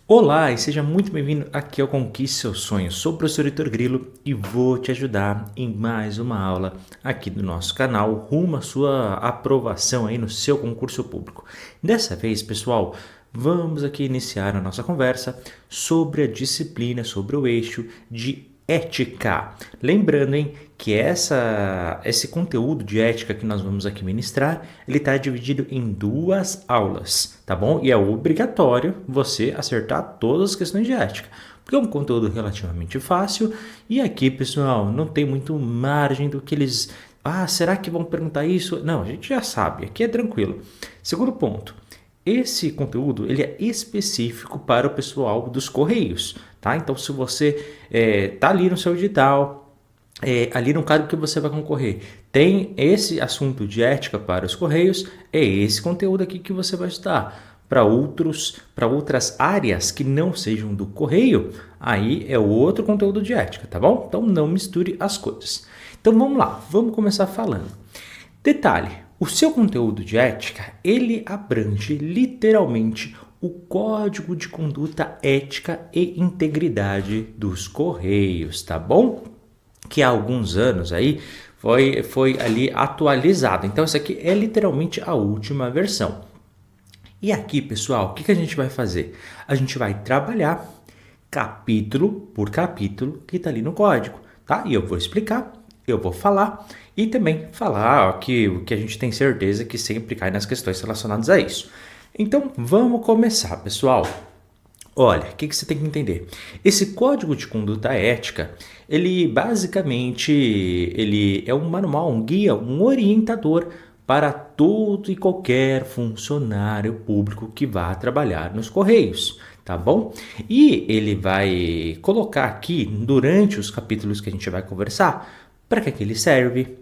Olá e seja muito bem-vindo aqui ao Conquiste Seu Sonho. Sou o professor Heitor Grilo e vou te ajudar em mais uma aula aqui do nosso canal rumo à sua aprovação aí no seu concurso público. Dessa vez, pessoal, vamos aqui iniciar a nossa conversa sobre a disciplina, sobre o eixo de ética. Lembrando, hein, que esse conteúdo de ética que nós vamos aqui ministrar, ele está dividido em duas aulas, tá bom? E é obrigatório você acertar todas as questões de ética, porque é um conteúdo relativamente fácil e aqui, pessoal, não tem muito margem do que eles... Ah, será que vão perguntar isso? Não, a gente já sabe, aqui é tranquilo. Segundo ponto, esse conteúdo ele é específico para o pessoal dos Correios, tá? Então, se você tá ali no seu edital, ali no cargo que você vai concorrer, tem esse assunto de ética para os Correios, é esse conteúdo aqui que você vai estudar. Para outras áreas que não sejam do Correio, aí é outro conteúdo de ética, tá bom? Então, não misture as coisas. Então, vamos lá, vamos começar falando. Detalhe, o seu conteúdo de ética, ele abrange literalmente o Código de Conduta Ética e Integridade dos Correios, tá bom? Que há alguns anos aí foi ali atualizado. Então, isso aqui é literalmente a última versão. E aqui, pessoal, o que a gente vai fazer? A gente vai trabalhar capítulo por capítulo que está ali no código, tá? E eu vou explicar, eu vou falar e também falar o que a gente tem certeza que sempre cai nas questões relacionadas a isso. Então, vamos começar, pessoal. Olha, o que você tem que entender? Esse código de conduta ética, ele basicamente ele é um manual, um guia, um orientador para todo e qualquer funcionário público que vá trabalhar nos Correios, tá bom? E ele vai colocar aqui, durante os capítulos que a gente vai conversar, para que ele serve,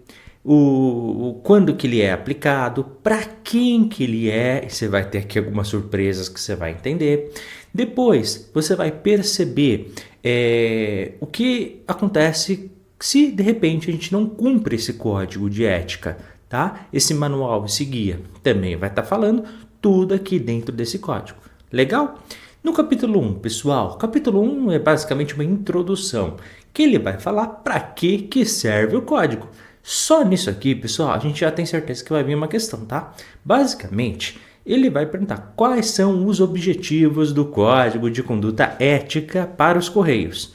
quando que ele é aplicado, para quem que ele é, você vai ter aqui algumas surpresas que você vai entender. Depois, você vai perceber o que acontece se, de repente, a gente não cumpre esse código de ética, tá? Esse manual, esse guia, também vai estar falando tudo aqui dentro desse código. Legal? No capítulo 1, pessoal, capítulo 1 é basicamente uma introdução, que ele vai falar para que serve o código. Só nisso aqui, pessoal, a gente já tem certeza que vai vir uma questão, tá? Basicamente, ele vai perguntar quais são os objetivos do Código de Conduta Ética para os Correios.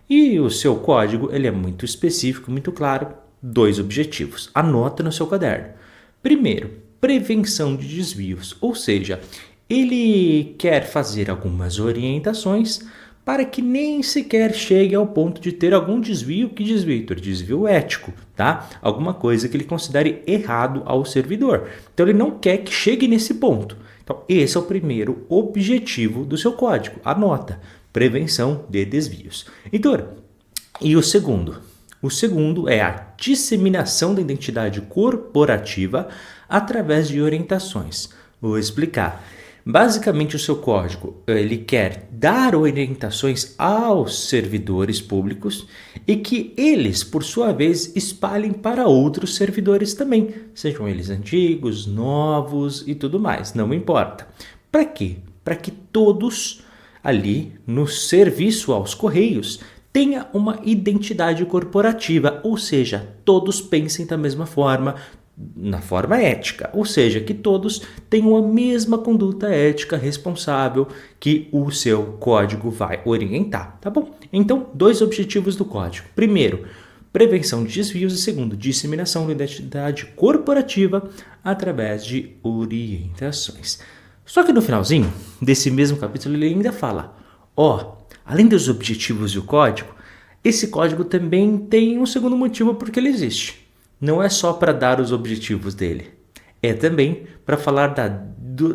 E o seu código, ele é muito específico, muito claro, 2 objetivos. Anota no seu caderno. Primeiro, prevenção de desvios, ou seja, ele quer fazer algumas orientações para que nem sequer chegue ao ponto de ter algum desvio. Que desvio, Heitor? Desvio ético, tá? Alguma coisa que ele considere errado ao servidor. Então, ele não quer que chegue nesse ponto. Então, esse é o primeiro objetivo do seu código. Anota, prevenção de desvios. Heitor, e o segundo? O segundo é a disseminação da identidade corporativa através de orientações. Vou explicar. Basicamente, o seu código ele quer dar orientações aos servidores públicos e que eles, por sua vez, espalhem para outros servidores também, sejam eles antigos, novos e tudo mais, não importa. Para quê? Para que todos ali no serviço aos Correios tenha uma identidade corporativa, ou seja, todos pensem da mesma forma, na forma ética, ou seja, que todos tenham a mesma conduta ética responsável que o seu código vai orientar, tá bom? Então, 2 objetivos do código. Primeiro, prevenção de desvios e segundo, disseminação da identidade corporativa através de orientações. Só que no finalzinho desse mesmo capítulo ele ainda fala, além dos objetivos e o código, esse código também tem um segundo motivo porque ele existe. Não é só para dar os objetivos dele, é também para falar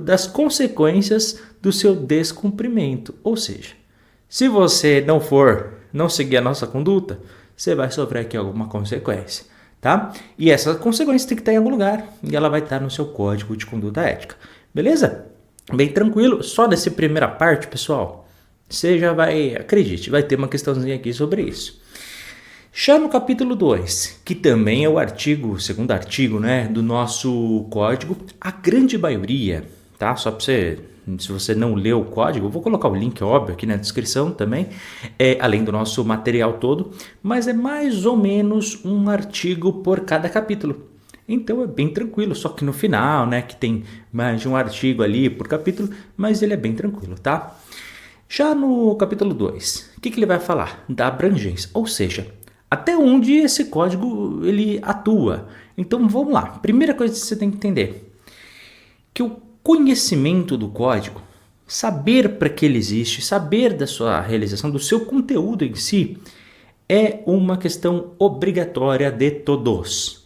das consequências do seu descumprimento. Ou seja, se você não seguir a nossa conduta, você vai sofrer aqui alguma consequência, tá? E essa consequência tem que estar em algum lugar e ela vai estar no seu código de conduta ética, beleza? Bem tranquilo, só nessa primeira parte, pessoal, você já vai, acredite, vai ter uma questãozinha aqui sobre isso. Já no capítulo 2, que também é o segundo artigo, né, do nosso código, a grande maioria tá? Só para você, se você não leu o código, eu vou colocar o link, óbvio, aqui na descrição também, além do nosso material todo, mas é mais ou menos um artigo por cada capítulo. Então é bem tranquilo, só que no final, né, que tem mais de um artigo ali por capítulo, mas ele é bem tranquilo, tá? Já no capítulo 2, o que ele vai falar? Da abrangência, ou seja, até onde esse código ele atua. Então vamos lá, primeira coisa que você tem que entender, que o conhecimento do código, saber para que ele existe, saber da sua realização, do seu conteúdo em si, é uma questão obrigatória de todos.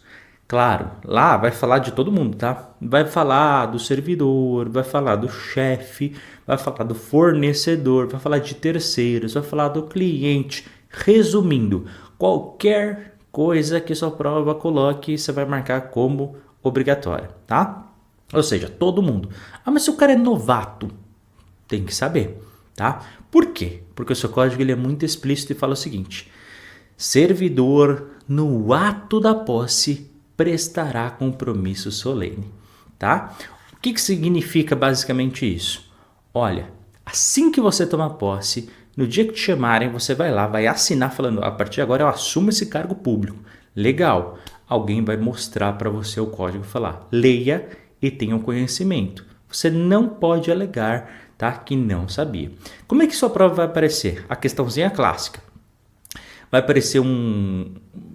Claro, lá vai falar de todo mundo, tá? Vai falar do servidor, vai falar do chefe, vai falar do fornecedor, vai falar de terceiros, vai falar do cliente. Resumindo, qualquer coisa que sua prova coloque, você vai marcar como obrigatória, tá? Ou seja, todo mundo. Ah, mas se o cara é novato, tem que saber, tá? Por quê? Porque o seu código ele é muito explícito e fala o seguinte: servidor, no ato da posse, prestará compromisso solene, tá? O que significa basicamente isso? Olha, assim que você tomar posse, no dia que te chamarem, você vai lá, vai assinar falando, a partir de agora eu assumo esse cargo público. Legal. Alguém vai mostrar para você o código e falar, leia e tenha um conhecimento. Você não pode alegar, tá, que não sabia. Como é que sua prova vai aparecer? A questãozinha clássica. Vai aparecer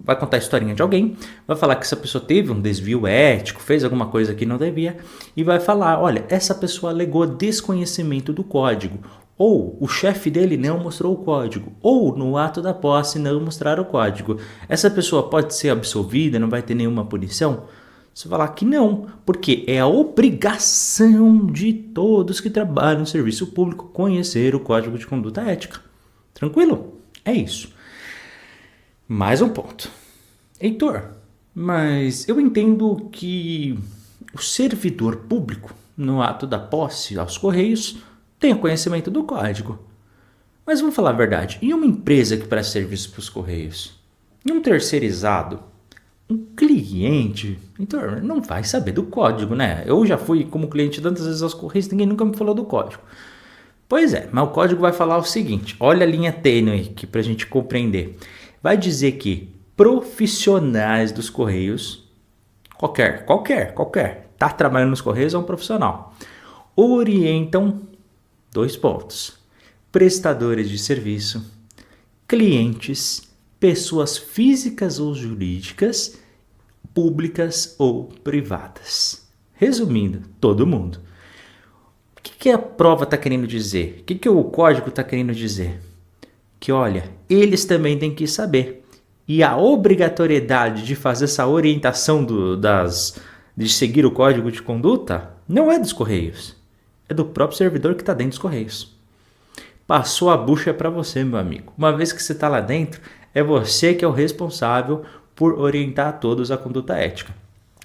vai contar a historinha de alguém, vai falar que essa pessoa teve um desvio ético, fez alguma coisa que não devia, e vai falar, olha, essa pessoa alegou desconhecimento do código, ou o chefe dele não mostrou o código, ou no ato da posse não mostraram o código. Essa pessoa pode ser absolvida, não vai ter nenhuma punição? Você vai falar que não, porque é a obrigação de todos que trabalham no serviço público conhecer o código de conduta ética. Tranquilo? É isso. Mais um ponto. Heitor, mas eu entendo que o servidor público, no ato da posse aos Correios, tem o conhecimento do código. Mas vamos falar a verdade, e uma empresa que presta serviço para os Correios? E um terceirizado? Um cliente? Heitor, não vai saber do código, né? Eu já fui como cliente tantas vezes aos Correios, ninguém nunca me falou do código. Pois é, mas o código vai falar o seguinte, olha a linha tênue aqui para a gente compreender. Vai dizer que profissionais dos Correios, qualquer, tá trabalhando nos Correios é um profissional, orientam, 2 pontos, prestadores de serviço, clientes, pessoas físicas ou jurídicas, públicas ou privadas. Resumindo, todo mundo. O que a prova está querendo dizer? O que o código está querendo dizer? Que olha, eles também têm que saber. E a obrigatoriedade de fazer essa orientação de seguir o código de conduta não é dos Correios. É do próprio servidor que está dentro dos Correios. Passou a bucha para você, meu amigo. Uma vez que você está lá dentro, é você que é o responsável por orientar a todos a conduta ética.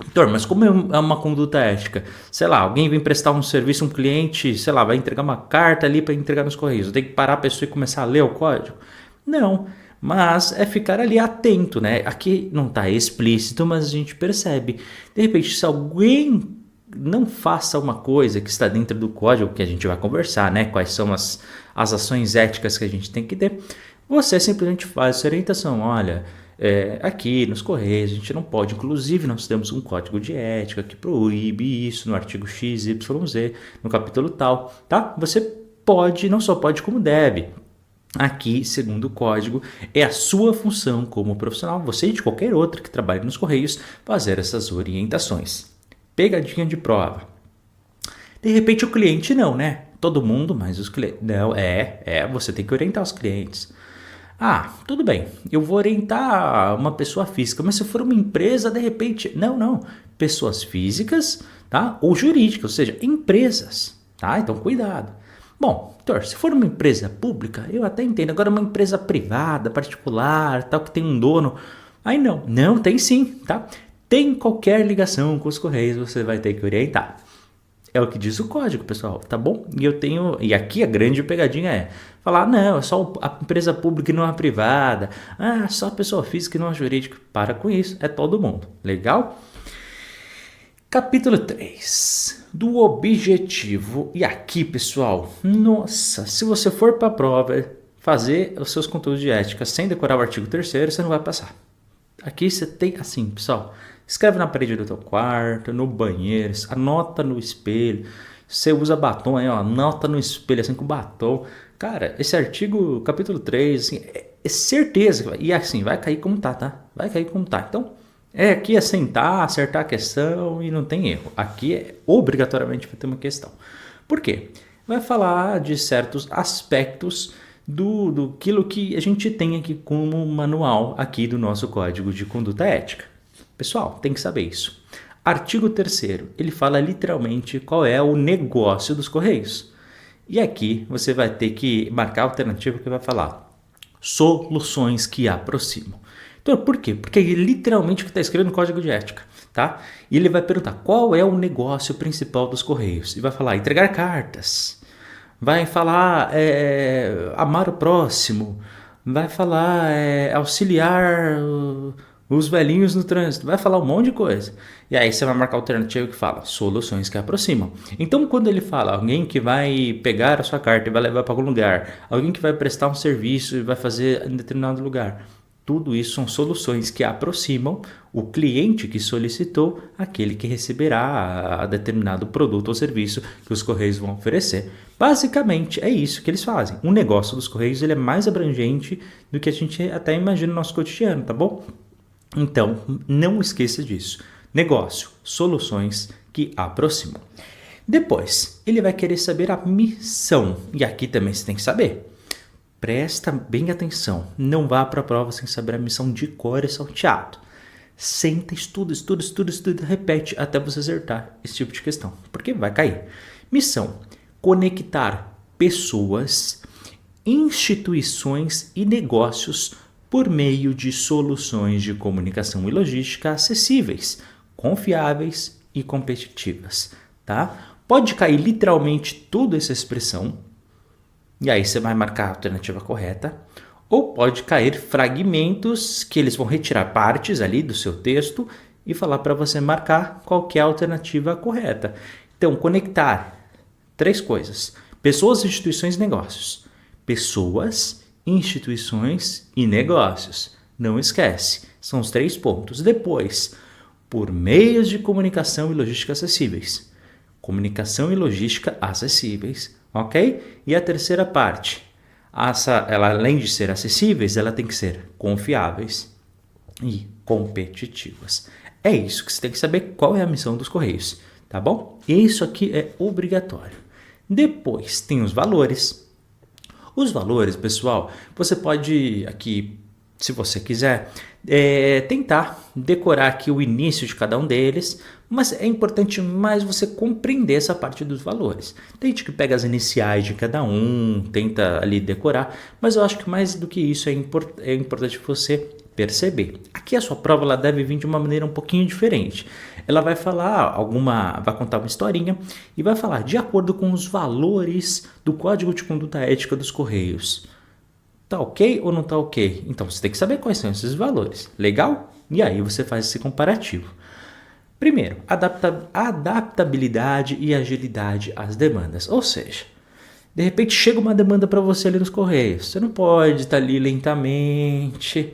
Então, mas como é uma conduta ética? Sei lá, alguém vem prestar um serviço, um cliente, sei lá, vai entregar uma carta ali para entregar nos Correios. Tem que parar a pessoa e começar a ler o código? Não, mas é ficar ali atento, né? Aqui não está explícito, mas a gente percebe. De repente, se alguém não faça uma coisa que está dentro do código, que a gente vai conversar, né? Quais são as ações éticas que a gente tem que ter, você simplesmente faz essa orientação, olha... aqui nos Correios a gente não pode, inclusive nós temos um código de ética que proíbe isso no artigo XYZ, no capítulo tal, tá? Você pode, não só pode como deve. Aqui, segundo o código, é a sua função como profissional, você e de qualquer outro que trabalhe nos Correios, fazer essas orientações. Pegadinha de prova. De repente o cliente não, né? Todo mundo, mas os clientes... Não, você tem que orientar os clientes. Ah, tudo bem, eu vou orientar uma pessoa física, mas se for uma empresa, de repente... Não, pessoas físicas, tá? Ou jurídicas, ou seja, empresas, tá? Então, cuidado. Bom, Thor, se for uma empresa pública, eu até entendo. Agora, uma empresa privada, particular, tal, que tem um dono... Aí não. Não, tem sim, tá? Tem qualquer ligação com os Correios, você vai ter que orientar. É o que diz o código, pessoal, tá bom? E aqui a grande pegadinha é falar, não, é só a empresa pública e não a privada. Ah, só a pessoa física e não a jurídica. Para com isso, é todo mundo. Legal? Capítulo 3 do objetivo. E aqui, pessoal, nossa, se você for para a prova fazer os seus conteúdos de ética sem decorar o artigo 3º, você não vai passar. Aqui você tem assim, pessoal, escreve na parede do teu quarto, no banheiro, anota no espelho. Você usa batom aí, ó, anota no espelho assim com batom. Cara, esse artigo, capítulo 3, assim, é certeza. E assim, vai cair como tá? Vai cair como tá. Então, aqui é sentar, acertar a questão e não tem erro. Aqui obrigatoriamente vai ter uma questão. Por quê? Vai falar de certos aspectos do aquilo que a gente tem aqui como manual aqui do nosso Código de Conduta Ética. Pessoal, tem que saber isso. Artigo 3º, ele fala literalmente qual é o negócio dos Correios. E aqui você vai ter que marcar a alternativa que vai falar soluções que aproximam. Então, por quê? Porque é literalmente o que está escrito no Código de Ética, tá? E ele vai perguntar qual é o negócio principal dos Correios. E vai falar entregar cartas, vai falar amar o próximo, vai falar auxiliar os velhinhos no trânsito, vai falar um monte de coisa. E aí você vai marcar a alternativa que fala soluções que aproximam. Então, quando ele fala alguém que vai pegar a sua carta e vai levar para algum lugar, alguém que vai prestar um serviço e vai fazer em determinado lugar, tudo isso são soluções que aproximam o cliente que solicitou aquele que receberá a determinado produto ou serviço que os Correios vão oferecer. Basicamente, é isso que eles fazem. O negócio dos Correios ele é mais abrangente do que a gente até imagina no nosso cotidiano, tá bom? Então, não esqueça disso. Negócio, soluções que aproximam. Depois, ele vai querer saber a missão. E aqui também você tem que saber. Presta bem atenção. Não vá para a prova sem saber a missão de cor e salteado. Senta, estuda, repete até você acertar esse tipo de questão. Porque vai cair. Missão: conectar pessoas, instituições e negócios por meio de soluções de comunicação e logística acessíveis, confiáveis e competitivas, tá? Pode cair literalmente toda essa expressão, e aí você vai marcar a alternativa correta, ou pode cair fragmentos que eles vão retirar partes ali do seu texto e falar para você marcar qual que é a alternativa correta. Então, conectar 3 coisas: pessoas, instituições e negócios. Pessoas, instituições e negócios. Não esquece, são os 3 pontos. Depois, por meios de comunicação e logística acessíveis. Comunicação e logística acessíveis, ok? E a terceira parte, ela além de ser acessíveis, ela tem que ser confiáveis e competitivas. É isso que você tem que saber qual é a missão dos Correios, tá bom? Isso aqui é obrigatório. Depois tem os valores. Os valores, pessoal, você pode aqui, se você quiser, tentar decorar aqui o início de cada um deles, mas é importante mais você compreender essa parte dos valores. Tem gente que pega as iniciais de cada um, tenta ali decorar, mas eu acho que mais do que isso é importante você perceber. Aqui a sua prova ela deve vir de uma maneira um pouquinho diferente. Ela vai falar vai contar uma historinha e vai falar de acordo com os valores do Código de Conduta Ética dos Correios. Tá ok ou não tá ok? Então você tem que saber quais são esses valores. Legal? E aí você faz esse comparativo. Primeiro, adaptabilidade e agilidade às demandas. Ou seja, de repente chega uma demanda para você ali nos Correios. Você não pode estar ali lentamente.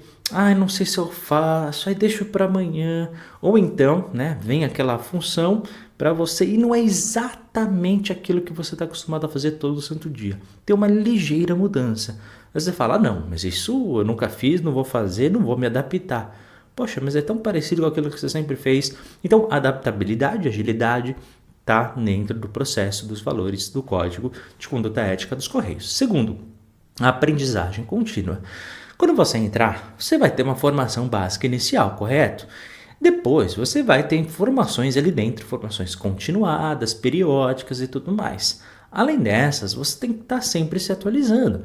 Não sei se eu faço, aí deixo para amanhã. Ou então, né, vem aquela função para você e não é exatamente aquilo que você está acostumado a fazer todo santo dia. Tem uma ligeira mudança. Aí você fala, não, mas isso eu nunca fiz, não vou fazer, não vou me adaptar. Poxa, mas é tão parecido com aquilo que você sempre fez. Então, adaptabilidade, agilidade está dentro do processo dos valores do Código de Conduta Ética dos Correios. Segundo, a aprendizagem contínua. Quando você entrar, você vai ter uma formação básica inicial, correto? Depois, você vai ter informações ali dentro, informações continuadas, periódicas e tudo mais. Além dessas, você tem que estar sempre se atualizando.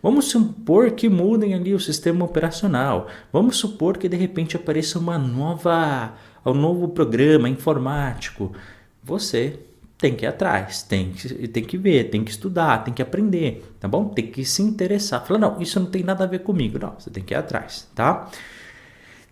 Vamos supor que mudem ali o sistema operacional. Vamos supor que de repente apareça um novo programa informático. Você tem que ir atrás, tem que ver, tem que estudar, tem que aprender, tá bom? Tem que se interessar. Fala, não, isso não tem nada a ver comigo. Não, você tem que ir atrás, tá?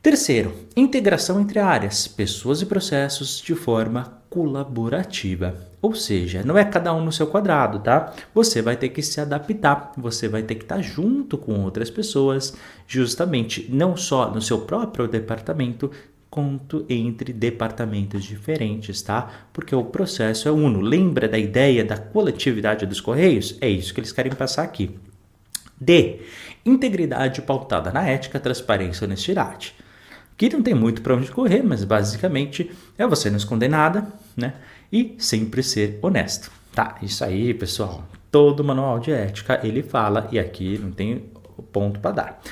Terceiro, integração entre áreas, pessoas e processos de forma colaborativa. Ou seja, não é cada um no seu quadrado, tá? Você vai ter que se adaptar, você vai ter que estar junto com outras pessoas, justamente não só no seu próprio departamento, quanto entre departamentos diferentes, tá? Porque o processo é uno. Lembra da ideia da coletividade dos Correios? É isso que eles querem passar aqui. D. Integridade pautada na ética, transparência e honestidade. Aqui não tem muito para onde correr, mas basicamente é você não esconder nada, né? E sempre ser honesto, tá? Isso aí, pessoal. Todo manual de ética ele fala e aqui não tem ponto para dar.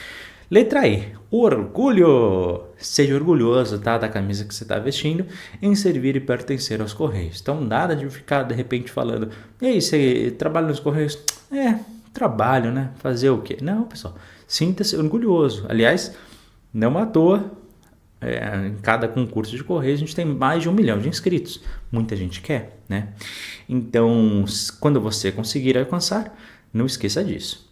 Letra E. Orgulho. Seja orgulhoso, tá? Da camisa que você está vestindo em servir e pertencer aos Correios. Então, nada de ficar de repente falando: e aí, você trabalha nos Correios? Trabalho, né? Fazer o quê? Não, pessoal. Sinta-se orgulhoso. Aliás, não à toa. Em cada concurso de Correios a gente tem mais de 1 milhão de inscritos. Muita gente quer, né? Então, quando você conseguir alcançar, não esqueça disso.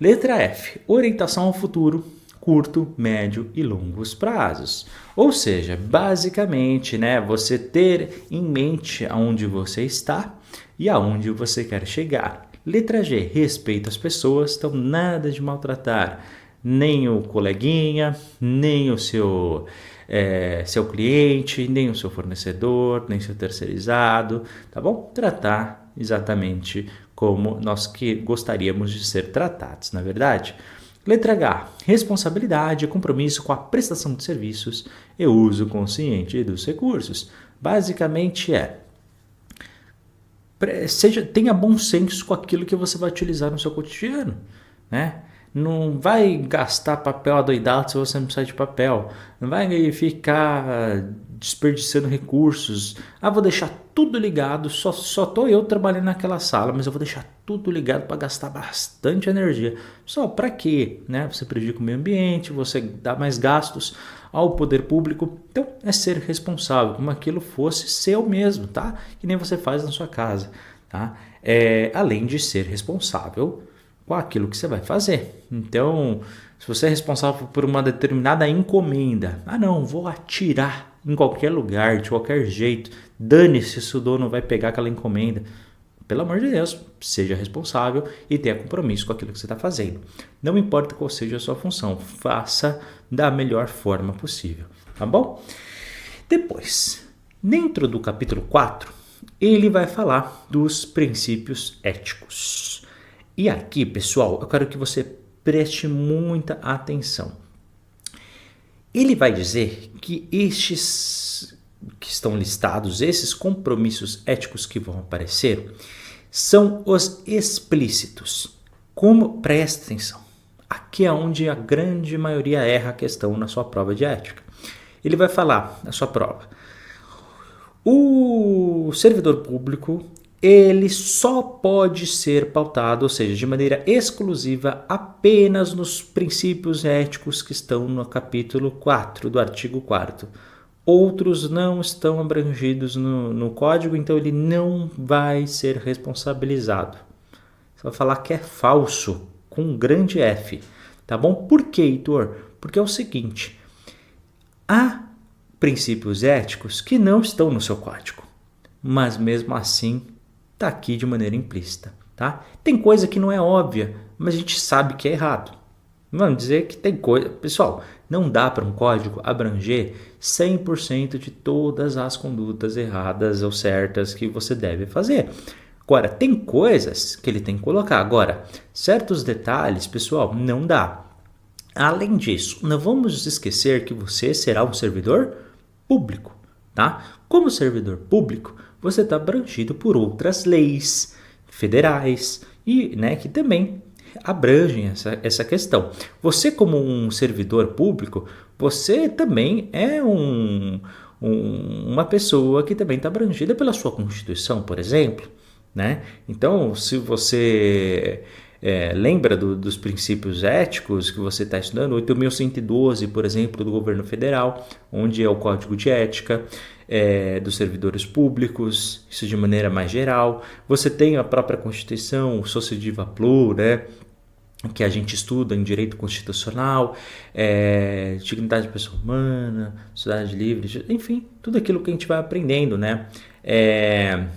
Letra F. Orientação ao futuro, curto, médio e longos prazos. Ou seja, basicamente, né, você ter em mente aonde você está e aonde você quer chegar. Letra G. Respeito às pessoas, então nada de maltratar nem o coleguinha, nem o seu cliente, nem o seu fornecedor, nem seu terceirizado, tá bom? Tratar exatamente como nós que gostaríamos de ser tratados, na verdade. Letra H. Responsabilidade e compromisso com a prestação de serviços e uso consciente dos recursos. Basicamente tenha bom senso com aquilo que você vai utilizar no seu cotidiano, né? Não vai gastar papel adoidado se você não precisa de papel. Não vai ficar desperdiçando recursos. Vou deixar tudo ligado. Só tô eu trabalhando naquela sala, mas eu vou deixar tudo ligado para gastar bastante energia. Só para quê? Né? Você prejudica o meio ambiente, você dá mais gastos ao poder público. Então, é ser responsável, como aquilo fosse seu mesmo, tá? Que nem você faz na sua casa, tá? Além de ser responsável com aquilo que você vai fazer. Então, se você é responsável por uma determinada encomenda, não, vou atirar em qualquer lugar, de qualquer jeito, dane-se se o dono vai pegar aquela encomenda. Pelo amor de Deus, seja responsável e tenha compromisso com aquilo que você está fazendo. Não importa qual seja a sua função, faça da melhor forma possível, tá bom? Depois, dentro do capítulo 4, ele vai falar dos princípios éticos. E aqui, pessoal, eu quero que você preste muita atenção. Ele vai dizer que estes que estão listados, esses compromissos éticos que vão aparecer, são os explícitos. Presta atenção. Aqui é onde a grande maioria erra a questão na sua prova de ética. Ele vai falar na sua prova: o servidor público ele só pode ser pautado, ou seja, de maneira exclusiva, apenas nos princípios éticos que estão no capítulo 4 do artigo 4º. Outros não estão abrangidos no código, então ele não vai ser responsabilizado. Você vai falar que é falso, com um grande F. Tá bom? Por quê, Heitor? Porque é o seguinte: há princípios éticos que não estão no seu código, mas mesmo assim está aqui de maneira implícita, tá? Tem coisa que não é óbvia, mas a gente sabe que é errado. Vamos dizer que tem coisa... Pessoal, não dá para um código abranger 100% de todas as condutas erradas ou certas que você deve fazer. Agora, tem coisas que ele tem que colocar. Agora, certos detalhes, pessoal, não dá. Além disso, não vamos esquecer que você será um servidor público, tá? Como servidor público, você está abrangido por outras leis federais e, né, que também abrangem essa questão. Você, como um servidor público, você também é uma pessoa que também está abrangida pela sua Constituição, por exemplo, né? Então, se você lembra dos princípios éticos que você está estudando, 8.112, por exemplo, do governo federal, onde é o Código de Ética dos servidores públicos, isso de maneira mais geral. Você tem a própria Constituição, o Sociediva Plus, né? que a gente estuda em direito constitucional, dignidade da pessoa humana, sociedade livre, enfim, tudo aquilo que a gente vai aprendendo, né?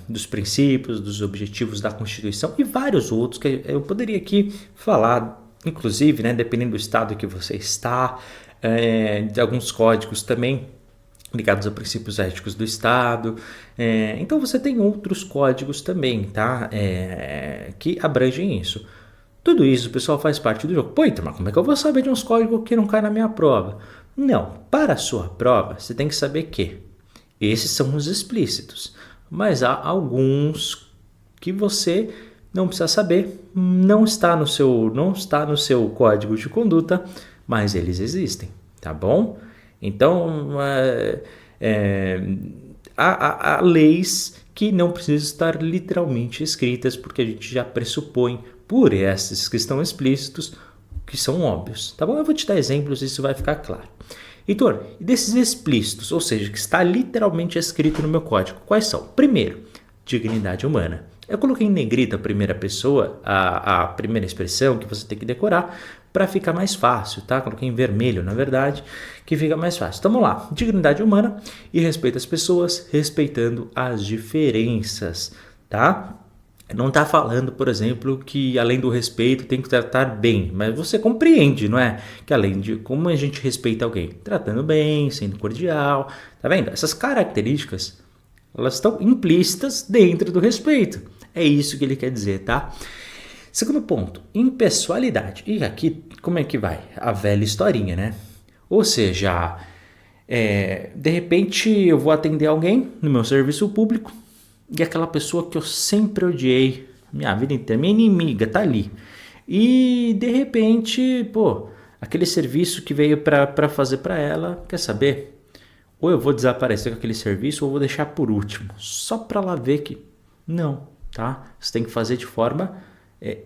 Dos princípios, dos objetivos da Constituição e vários outros que eu poderia aqui falar, inclusive, né, dependendo do estado que você está, de alguns códigos também ligados a princípios éticos do Estado. Então você tem outros códigos também, tá? Que abrangem isso. Tudo isso, pessoal, faz parte do jogo. Pô, então, mas como é que eu vou saber de uns códigos que não caem na minha prova? Não, para a sua prova, você tem que saber que esses são os explícitos, mas há alguns que você não precisa saber, não está no seu código de conduta, mas eles existem, tá bom? Então, há leis que não precisam estar literalmente escritas, porque a gente já pressupõe por esses que estão explícitos, que são óbvios, tá bom? Eu vou te dar exemplos e isso vai ficar claro. Heitor, e desses explícitos, ou seja, que está literalmente escrito no meu código, quais são? Primeiro, dignidade humana. Eu coloquei em negrito a primeira pessoa, a primeira expressão que você tem que decorar para ficar mais fácil, tá? Coloquei em vermelho, na verdade, que fica mais fácil. Então, vamos lá. Dignidade humana e respeito às pessoas, respeitando as diferenças, tá? Não está falando, por exemplo, que além do respeito tem que tratar bem, mas você compreende, não é? Que além de como a gente respeita alguém, tratando bem, sendo cordial, tá vendo? Essas características, elas estão implícitas dentro do respeito. É isso que ele quer dizer, tá? Segundo ponto, impessoalidade. E aqui, como é que vai? A velha historinha, né? Ou seja, de repente eu vou atender alguém no meu serviço público, e aquela pessoa que eu sempre odiei, minha vida inteira, minha inimiga, tá ali. E de repente, aquele serviço que veio para fazer para ela, quer saber? Ou eu vou desaparecer com aquele serviço ou vou deixar por último, só para ela ver que não, tá? Você tem que fazer de forma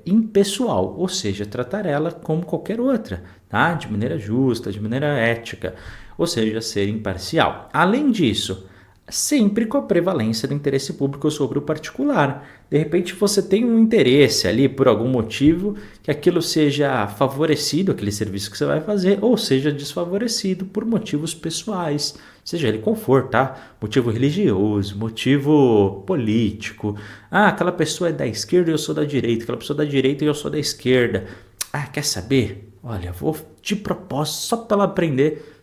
impessoal, ou seja, tratar ela como qualquer outra, tá? De maneira justa, de maneira ética, ou seja, ser imparcial. Além disso, sempre com a prevalência do interesse público sobre o particular. De repente você tem um interesse ali por algum motivo que aquilo seja favorecido, aquele serviço que você vai fazer, ou seja desfavorecido por motivos pessoais, seja ele qual for, tá? Motivo religioso, motivo político. Aquela pessoa é da esquerda e eu sou da direita, aquela pessoa é da direita e eu sou da esquerda. Quer saber? Olha, vou de propósito só para ela aprender.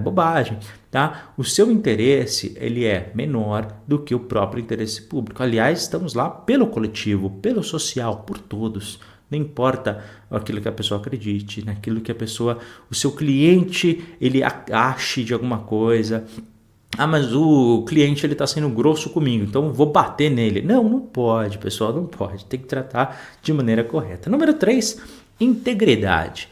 Bobagem, tá? O seu interesse, ele é menor do que o próprio interesse público. Aliás, estamos lá pelo coletivo, pelo social, por todos. Não importa aquilo que a pessoa acredite, naquilo que o seu cliente, ele ache de alguma coisa. Mas o cliente, ele está sendo grosso comigo, então vou bater nele. Não pode, pessoal, não pode. Tem que tratar de maneira correta. Número 3, integridade.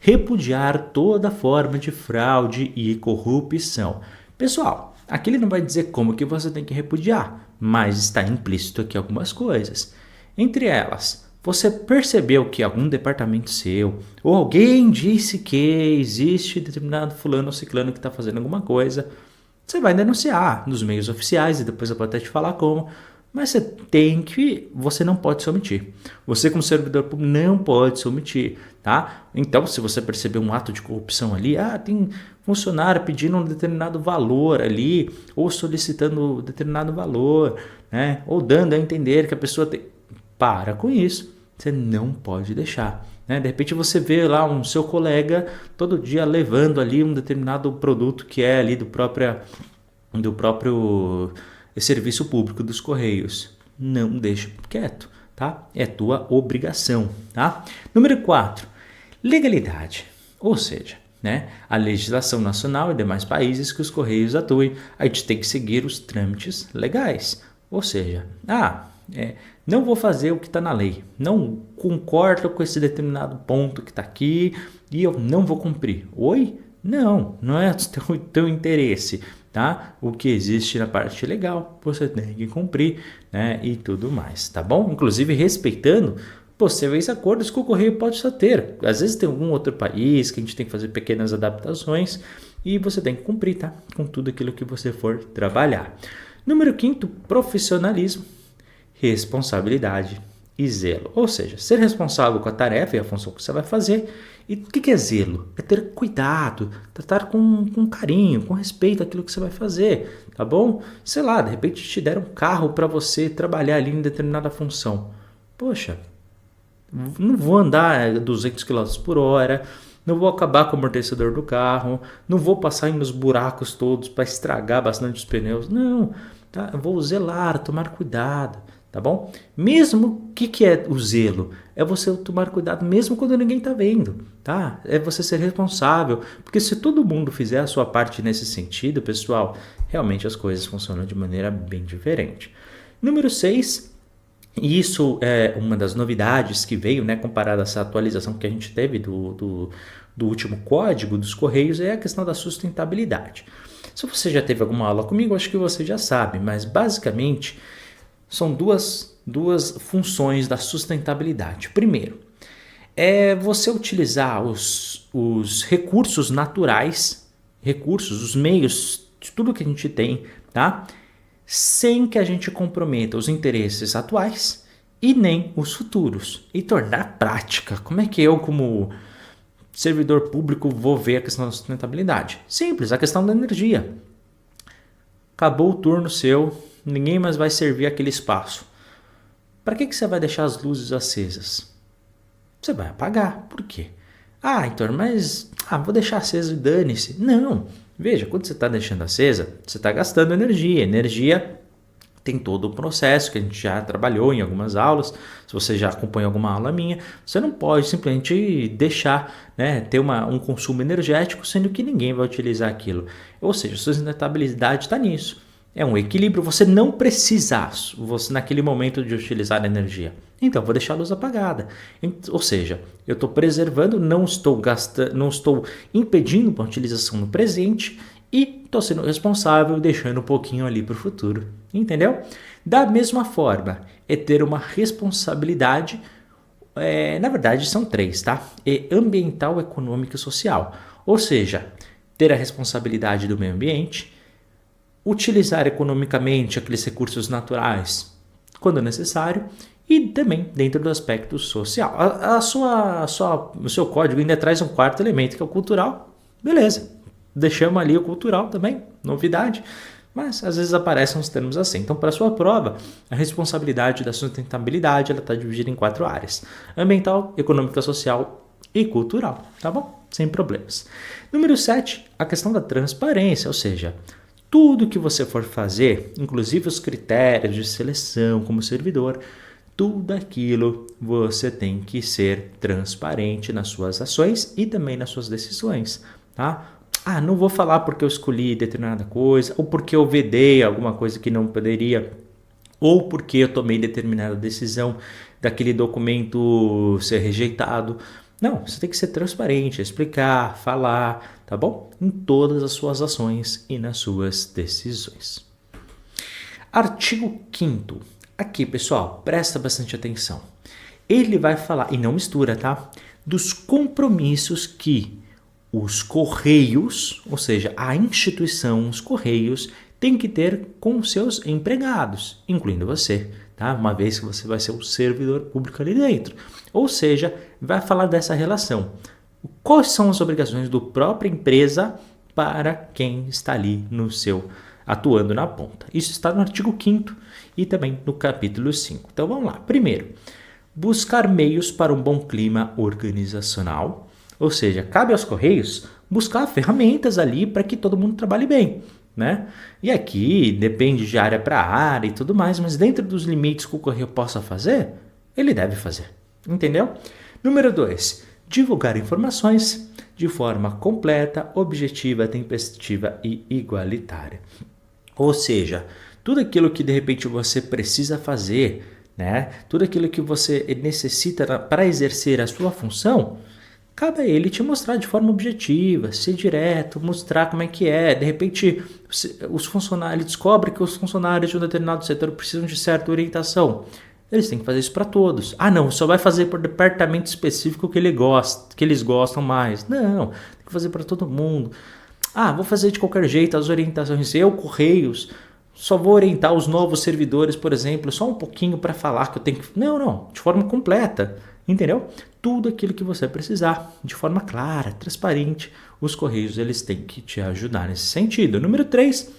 Repudiar toda forma de fraude e corrupção. Pessoal, aqui ele não vai dizer como que você tem que repudiar, mas está implícito aqui algumas coisas. Entre elas, você percebeu que algum departamento seu, ou alguém disse que existe determinado fulano ou ciclano que está fazendo alguma coisa, você vai denunciar nos meios oficiais, e depois eu vou até te falar como, mas você não pode se omitir. Você, como servidor público, não pode se omitir, tá? Então, se você perceber um ato de corrupção ali, tem funcionário pedindo um determinado valor ali, ou solicitando um determinado valor, né? Ou dando a entender que a pessoa tem... Para com isso, você não pode deixar, né? De repente você vê lá um seu colega todo dia levando ali um determinado produto que é ali do próprio serviço público dos Correios. Não deixe quieto, tá? É tua obrigação, tá? Número 4, legalidade. Ou seja, né, a legislação nacional e demais países que os Correios atuem, a gente tem que seguir os trâmites legais. Ou seja, não vou fazer o que está na lei, não concordo com esse determinado ponto que está aqui e eu não vou cumprir. Oi? Não é o teu interesse, tá? O que existe na parte legal, você tem que cumprir, né? E tudo mais, tá bom? Inclusive respeitando possíveis acordos que o Correio pode só ter. Às vezes tem algum outro país que a gente tem que fazer pequenas adaptações e você tem que cumprir, tá? Com tudo aquilo que você for trabalhar. Número 5, profissionalismo, responsabilidade e zelo. Ou seja, ser responsável com a tarefa e a função que você vai fazer. E o que é zelo? É ter cuidado, tratar com carinho, com respeito aquilo que você vai fazer, tá bom? Sei lá, de repente te deram um carro para você trabalhar ali em determinada função. Poxa, não vou andar 200 km por hora, não vou acabar com o amortecedor do carro, não vou passar nos buracos todos para estragar bastante os pneus. Não, tá? Eu vou zelar, tomar cuidado, tá bom? Mesmo, o que é o zelo? É você tomar cuidado mesmo quando ninguém está vendo, tá? É você ser responsável, porque se todo mundo fizer a sua parte nesse sentido, pessoal, realmente as coisas funcionam de maneira bem diferente. Número 6, e isso é uma das novidades que veio, né, comparado a essa atualização que a gente teve do último código dos Correios, é a questão da sustentabilidade. Se você já teve alguma aula comigo, acho que você já sabe, mas basicamente são duas funções da sustentabilidade. Primeiro, é você utilizar os recursos naturais, os meios, de tudo que a gente tem, tá? Sem que a gente comprometa os interesses atuais e nem os futuros. E tornar prática. Como é que eu, como servidor público, vou ver a questão da sustentabilidade? Simples, a questão da energia. Acabou o turno seu, ninguém mais vai servir aquele espaço. Para que você vai deixar as luzes acesas? Você vai apagar. Por quê? Heitor, mas vou deixar acesa e dane-se. Não. Veja, quando você está deixando acesa, você está gastando energia. Energia tem todo o processo que a gente já trabalhou em algumas aulas. Se você já acompanha alguma aula minha, você não pode simplesmente deixar, né, ter um consumo energético, sendo que ninguém vai utilizar aquilo. Ou seja, a sustentabilidade está nisso. É um equilíbrio, você não precisa, naquele momento, de utilizar a energia. Então, vou deixar a luz apagada. Ou seja, eu estou preservando, não estou impedindo a utilização no presente e estou sendo responsável, deixando um pouquinho ali para o futuro. Entendeu? Da mesma forma, é ter uma responsabilidade, na verdade são 3, tá? É ambiental, econômica e social. Ou seja, ter a responsabilidade do meio ambiente, utilizar economicamente aqueles recursos naturais quando necessário e também dentro do aspecto social. O seu código ainda traz um quarto elemento, que é o cultural. Beleza, deixamos ali o cultural também, novidade, mas às vezes aparecem uns termos assim. Então, para a sua prova, a responsabilidade da sustentabilidade está dividida em 4 áreas: ambiental, econômica, social e cultural, tá bom? Sem problemas. Número 7, a questão da transparência, ou seja, tudo que você for fazer, inclusive os critérios de seleção como servidor, tudo aquilo você tem que ser transparente nas suas ações e também nas suas decisões, tá? Não vou falar porque eu escolhi determinada coisa, ou porque eu vedei alguma coisa que não poderia, ou porque eu tomei determinada decisão daquele documento ser rejeitado. Não, você tem que ser transparente, explicar, falar, tá bom? Em todas as suas ações e nas suas decisões. Artigo 5º. Aqui, pessoal, presta bastante atenção. Ele vai falar, e não mistura, tá? Dos compromissos que os Correios, ou seja, a instituição, os Correios, tem que ter com seus empregados, incluindo você, tá? Uma vez que você vai ser um servidor público ali dentro. Ou seja, vai falar dessa relação. Quais são as obrigações da própria empresa para quem está ali atuando na ponta? Isso está no artigo 5º e também no capítulo 5. Então vamos lá. Primeiro, buscar meios para um bom clima organizacional. Ou seja, cabe aos Correios buscar ferramentas ali para que todo mundo trabalhe bem, né? E aqui depende de área para área e tudo mais, mas dentro dos limites que o Correio possa fazer, ele deve fazer. Entendeu? Número 2, divulgar informações de forma completa, objetiva, tempestiva e igualitária. Ou seja, tudo aquilo que de repente você precisa fazer, né? Tudo aquilo que você necessita para exercer a sua função, cabe a ele te mostrar de forma objetiva, ser direto, mostrar como é que é. De repente, ele descobre que os funcionários de um determinado setor precisam de certa orientação. Eles têm que fazer isso para todos. Não, só vai fazer por departamento específico que eles gostam mais. Não, tem que fazer para todo mundo. Vou fazer de qualquer jeito as orientações. Correios, só vou orientar os novos servidores, por exemplo, só um pouquinho para falar que eu tenho que... Não, de forma completa, entendeu? Tudo aquilo que você precisar, de forma clara, transparente, os Correios eles têm que te ajudar nesse sentido. Número 3,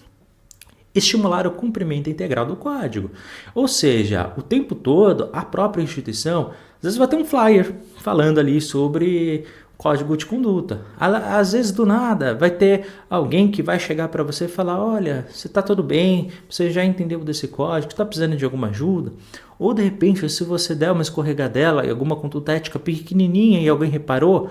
estimular o cumprimento integral do código. Ou seja, o tempo todo, a própria instituição, às vezes vai ter um flyer falando ali sobre código de conduta. Às vezes, do nada, vai ter alguém que vai chegar para você e falar, olha, você está tudo bem, você já entendeu desse código, está precisando de alguma ajuda? Ou, de repente, se você der uma escorregadela e alguma conduta ética pequenininha e alguém reparou,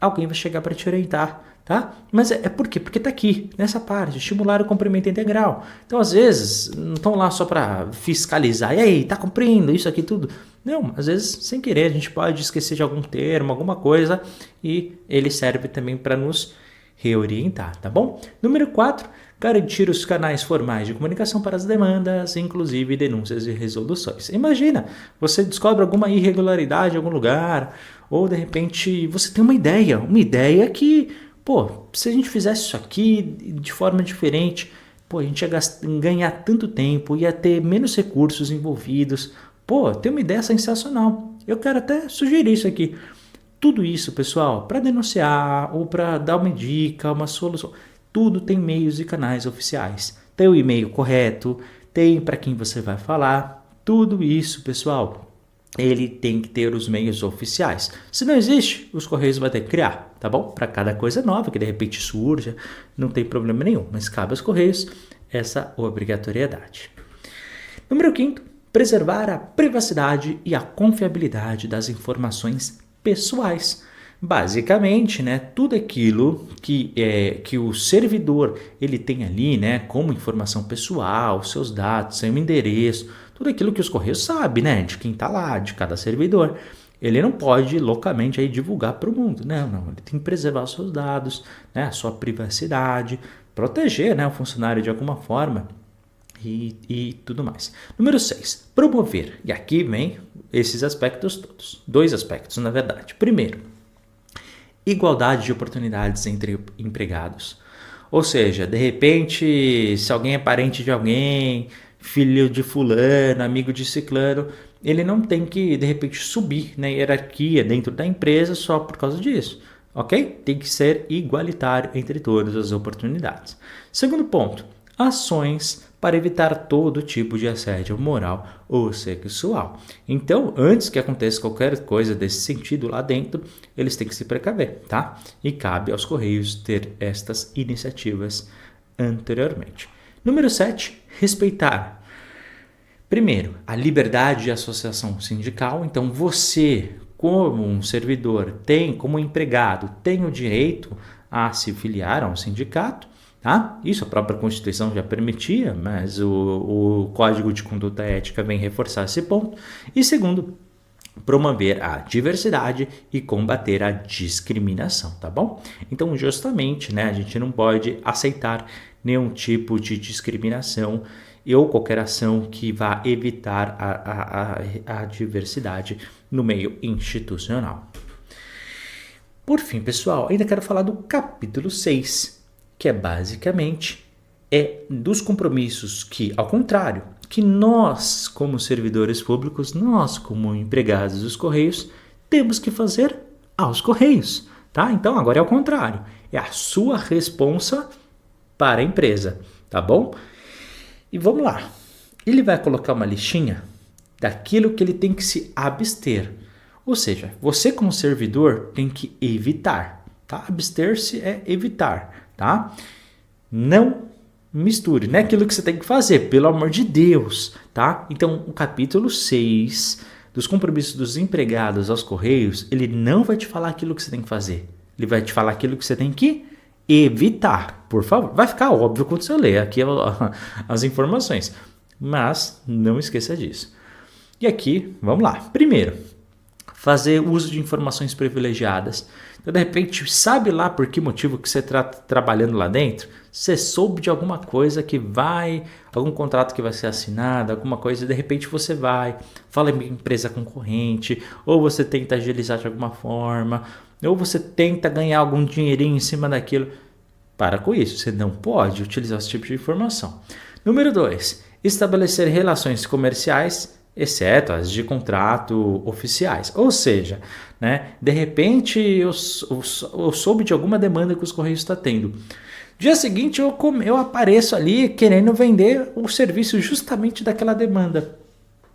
alguém vai chegar para te orientar. Tá? Mas é por quê? Porque está aqui, nessa parte, estimular o cumprimento integral. Então, às vezes, não estão lá só para fiscalizar. E aí, está cumprindo isso aqui tudo? Não, às vezes, sem querer, a gente pode esquecer de algum termo, alguma coisa, e ele serve também para nos reorientar, tá bom? Número 4, garantir os canais formais de comunicação para as demandas, inclusive denúncias e resoluções. Imagina, você descobre alguma irregularidade em algum lugar, ou de repente você tem uma ideia que... se a gente fizesse isso aqui de forma diferente, a gente ia ganhar tanto tempo, ia ter menos recursos envolvidos. Tem uma ideia sensacional. Eu quero até sugerir isso aqui. Tudo isso, pessoal, para denunciar ou para dar uma dica, uma solução, tudo tem meios e canais oficiais. Tem o e-mail correto, tem para quem você vai falar. Tudo isso, pessoal, ele tem que ter os meios oficiais. Se não existe, os Correios vão ter que criar, tá bom? Para cada coisa nova que de repente surja, não tem problema nenhum, mas cabe aos Correios essa obrigatoriedade. Número 5, preservar a privacidade e a confiabilidade das informações pessoais. Basicamente, tudo aquilo que o servidor ele tem ali, como informação pessoal, seus dados, seu endereço, tudo aquilo que os Correios sabem, de quem está lá, de cada servidor. Ele não pode loucamente aí divulgar para o mundo. Não, ele tem que preservar os seus dados, a sua privacidade, proteger o funcionário de alguma forma e tudo mais. Número 6, promover. E aqui vem esses aspectos todos. 2 aspectos, na verdade. Primeiro, igualdade de oportunidades entre empregados. Ou seja, de repente, se alguém é parente de alguém, filho de fulano, amigo de ciclano, ele não tem que, de repente, subir na hierarquia dentro da empresa só por causa disso, ok? Tem que ser igualitário entre todas as oportunidades. Segundo ponto, ações para evitar todo tipo de assédio moral ou sexual. Então, antes que aconteça qualquer coisa desse sentido lá dentro, eles têm que se precaver, tá? E cabe aos Correios ter estas iniciativas anteriormente. Número 7, respeitar. Primeiro, a liberdade de associação sindical. Então, você, como um servidor, como empregado, tem o direito a se filiar a um sindicato. Tá? Isso a própria Constituição já permitia, mas o Código de Conduta Ética vem reforçar esse ponto. E segundo, promover a diversidade e combater a discriminação, tá bom? Então, justamente, a gente não pode aceitar nenhum tipo de discriminação ou qualquer ação que vá evitar a diversidade no meio institucional. Por fim, pessoal, ainda quero falar do capítulo 6, que é basicamente dos compromissos que, ao contrário, que nós, como servidores públicos, nós, como empregados dos Correios, temos que fazer aos Correios, tá? Então, agora é ao contrário. É a sua responsa para a empresa, tá bom? E vamos lá. Ele vai colocar uma listinha daquilo que ele tem que se abster. Ou seja, você como servidor tem que evitar, tá? Abster-se é evitar. Tá? Não misture, não é aquilo que você tem que fazer, pelo amor de Deus, tá? Então, o capítulo 6 dos compromissos dos empregados aos Correios, ele não vai te falar aquilo que você tem que fazer, ele vai te falar aquilo que você tem que evitar, por favor. Vai ficar óbvio quando você ler aqui as informações, mas não esqueça disso. E aqui, vamos lá. Primeiro, fazer uso de informações privilegiadas. Então, de repente, sabe lá por que motivo que você está trabalhando lá dentro? Você soube de alguma coisa algum contrato que vai ser assinado, alguma coisa, de repente você fala em empresa concorrente, ou você tenta agilizar de alguma forma, ou você tenta ganhar algum dinheirinho em cima daquilo. Para com isso, você não pode utilizar esse tipo de informação. Número 2, estabelecer relações comerciais, exceto as de contrato oficiais. Ou seja, né, de repente eu soube de alguma demanda que os Correios estão tendo. Dia seguinte eu apareço ali querendo vender o serviço justamente daquela demanda.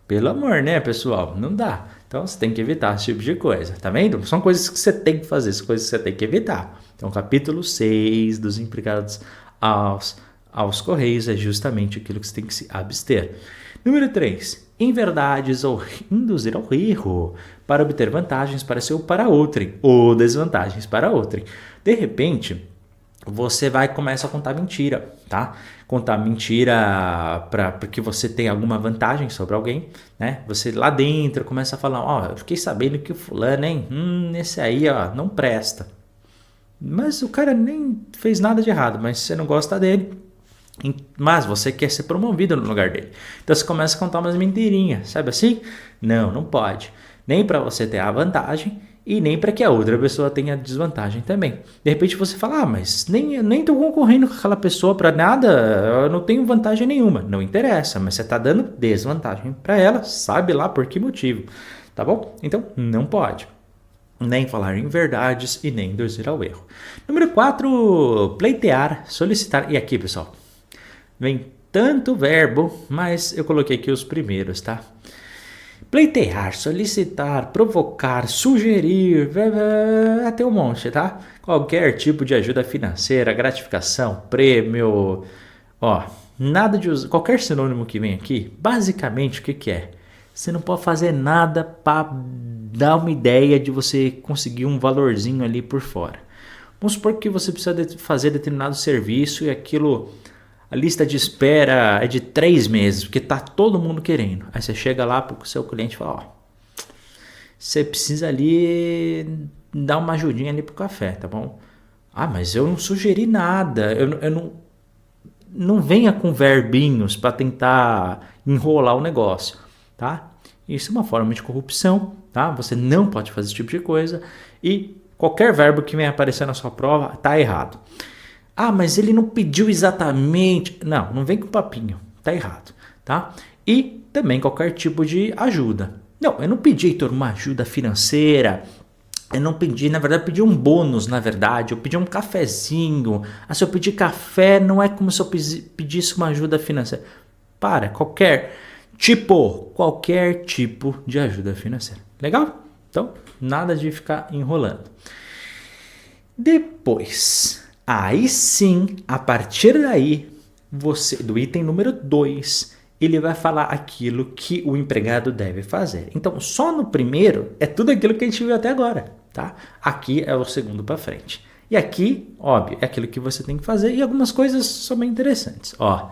Pelo amor, né, pessoal? Não dá. Então você tem que evitar esse tipo de coisa, tá vendo? São coisas que você tem que fazer, são coisas que você tem que evitar. Então, capítulo 6 dos implicados aos Correios é justamente aquilo que você tem que se abster. Número 3. Inverdades ou induzir ao erro para obter vantagens para si ou para outrem, ou desvantagens para outrem. De repente, você começa a contar mentira, tá? Contar mentira porque você tem alguma vantagem sobre alguém, né? Você lá dentro começa a falar, ó, eu fiquei sabendo que o fulano, hein? Esse aí, ó, não presta. Mas o cara nem fez nada de errado, mas você não gosta dele. Mas você quer ser promovido no lugar dele. Então você começa a contar umas mentirinhas, sabe assim? Não pode. Nem para você ter a vantagem e nem para que a outra pessoa tenha desvantagem também. De repente você fala, mas nem tô concorrendo com aquela pessoa para nada, eu não tenho vantagem nenhuma. Não interessa, mas você está dando desvantagem para ela, sabe lá por que motivo, tá bom? Então não pode. Nem falar em verdades e nem induzir ao erro. Número 4, pleitear, solicitar. E aqui, pessoal, vem tanto verbo, mas eu coloquei aqui os primeiros, tá? Pleitear, solicitar, provocar, sugerir, até um monte, tá? Qualquer tipo de ajuda financeira, gratificação, prêmio, ó, nada de usar, qualquer sinônimo que vem aqui, basicamente o que é? Você não pode fazer nada para dar uma ideia de você conseguir um valorzinho ali por fora. Vamos supor que você precisa fazer determinado serviço e aquilo, a lista de espera é de 3 meses, porque tá todo mundo querendo. Aí você chega lá pro seu cliente e fala, ó, você precisa ali dar uma ajudinha ali pro café, tá bom? Ah, mas eu não sugeri nada, eu não venha com verbinhos para tentar enrolar o negócio, tá? Isso é uma forma de corrupção, tá? Você não pode fazer esse tipo de coisa e qualquer verbo que venha aparecer na sua prova tá errado. Ah, mas ele não pediu exatamente. Não vem com papinho, tá errado, tá? E também qualquer tipo de ajuda. Não, eu não pedi, Heitor, uma ajuda financeira. Eu não pedi, na verdade, eu pedi um bônus, na verdade. Eu pedi um cafezinho. Ah, se eu pedir café, não é como se eu pedisse uma ajuda financeira. Qualquer tipo de ajuda financeira. Legal? Então, nada de ficar enrolando. Depois, aí sim, a partir daí, do item número 2, ele vai falar aquilo que o empregado deve fazer. Então, só no primeiro é tudo aquilo que a gente viu até agora, tá? Aqui é o segundo para frente. E aqui, óbvio, é aquilo que você tem que fazer e algumas coisas são bem interessantes. Ó,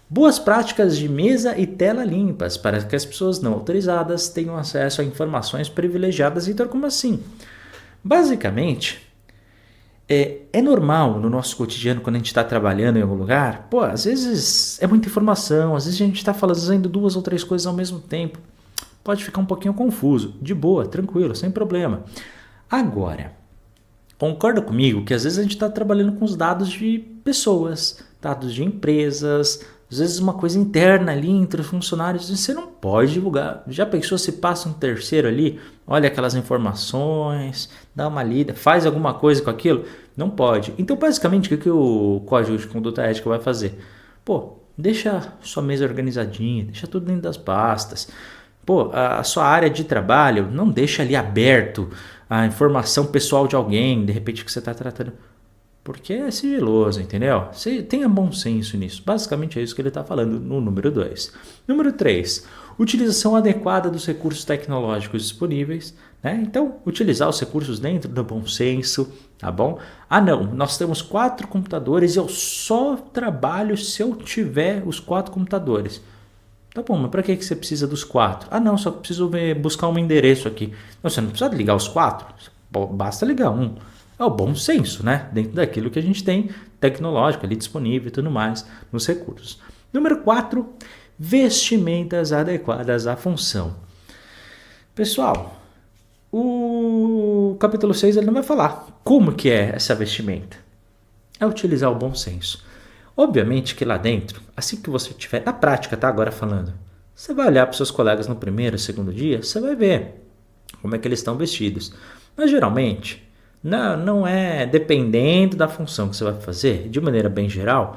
boas práticas de mesa e tela limpas para que as pessoas não autorizadas tenham acesso a informações privilegiadas. Então, como assim? Basicamente, é normal no nosso cotidiano, quando a gente está trabalhando em algum lugar, às vezes é muita informação, às vezes a gente está fazendo 2 ou 3 coisas ao mesmo tempo. Pode ficar um pouquinho confuso. De boa, tranquilo, sem problema. Agora, concorda comigo que às vezes a gente está trabalhando com os dados de pessoas, dados de empresas, às vezes uma coisa interna ali entre os funcionários, e você não pode divulgar. Já pensou se passa um terceiro ali, olha aquelas informações, dá uma lida, faz alguma coisa com aquilo? Não pode. Então, basicamente, o que o Código de Conduta Ética vai fazer? Deixa sua mesa organizadinha, deixa tudo dentro das pastas. A sua área de trabalho, não deixa ali aberto a informação pessoal de alguém, de repente, que você está tratando. Porque é sigiloso, entendeu? Você tenha bom senso nisso. Basicamente é isso que ele está falando no número 2. Número 3. Utilização adequada dos recursos tecnológicos disponíveis. Né? Então, utilizar os recursos dentro do bom senso, tá bom? Ah, não, nós temos 4 computadores e eu só trabalho se eu tiver os 4 computadores. Tá bom, mas para que você precisa dos 4? Ah, não, só preciso buscar um endereço aqui. Não, você não precisa ligar os 4, basta ligar um. É o bom senso, né? Dentro daquilo que a gente tem tecnológico ali disponível e tudo mais nos recursos. Número 4, vestimentas adequadas à função. Pessoal, o capítulo 6 ele não vai falar como que é essa vestimenta. É utilizar o bom senso. Obviamente que lá dentro, assim que você tiver, na prática, tá? Agora falando, você vai olhar para os seus colegas no primeiro, segundo dia, você vai ver como é que eles estão vestidos. Mas geralmente, não é dependendo da função que você vai fazer, de maneira bem geral,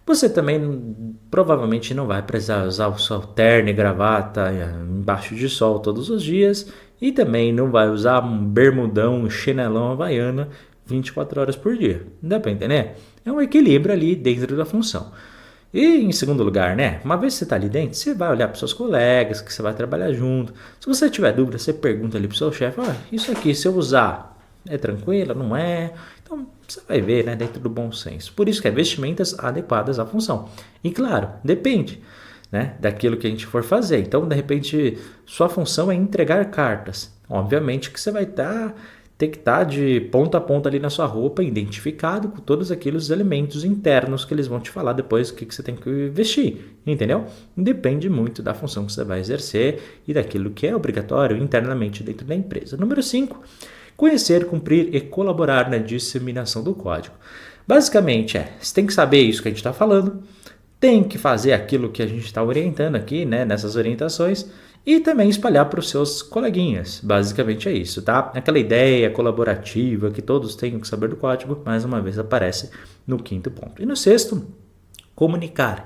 você também provavelmente não vai precisar usar o seu terno e gravata embaixo de sol todos os dias e também não vai usar um bermudão, um chinelão havaiana 24 horas por dia. Dá para entender? É um equilíbrio ali dentro da função. E em segundo lugar, né? Uma vez que você está ali dentro, você vai olhar para seus colegas, que você vai trabalhar junto. Se você tiver dúvida, você pergunta ali para o seu chefe: isso aqui, se eu usar, é tranquilo? Não é? Então, você vai ver, né? Dentro do bom senso. Por isso que é vestimentas adequadas à função. E claro, depende, né? Daquilo que a gente for fazer. Então, de repente, sua função é entregar cartas. Obviamente que você vai ter que estar de ponta a ponta ali na sua roupa, identificado com todos aqueles elementos internos que eles vão te falar depois o que você tem que vestir, entendeu? Depende muito da função que você vai exercer e daquilo que é obrigatório internamente dentro da empresa. Número 5, conhecer, cumprir e colaborar na disseminação do código. Basicamente você tem que saber isso que a gente está falando, tem que fazer aquilo que a gente está orientando aqui, né, nessas orientações, e também espalhar para os seus coleguinhas. Basicamente é isso, tá? Aquela ideia colaborativa que todos tenham que saber do código, mais uma vez aparece no 5º ponto. E no 6º, comunicar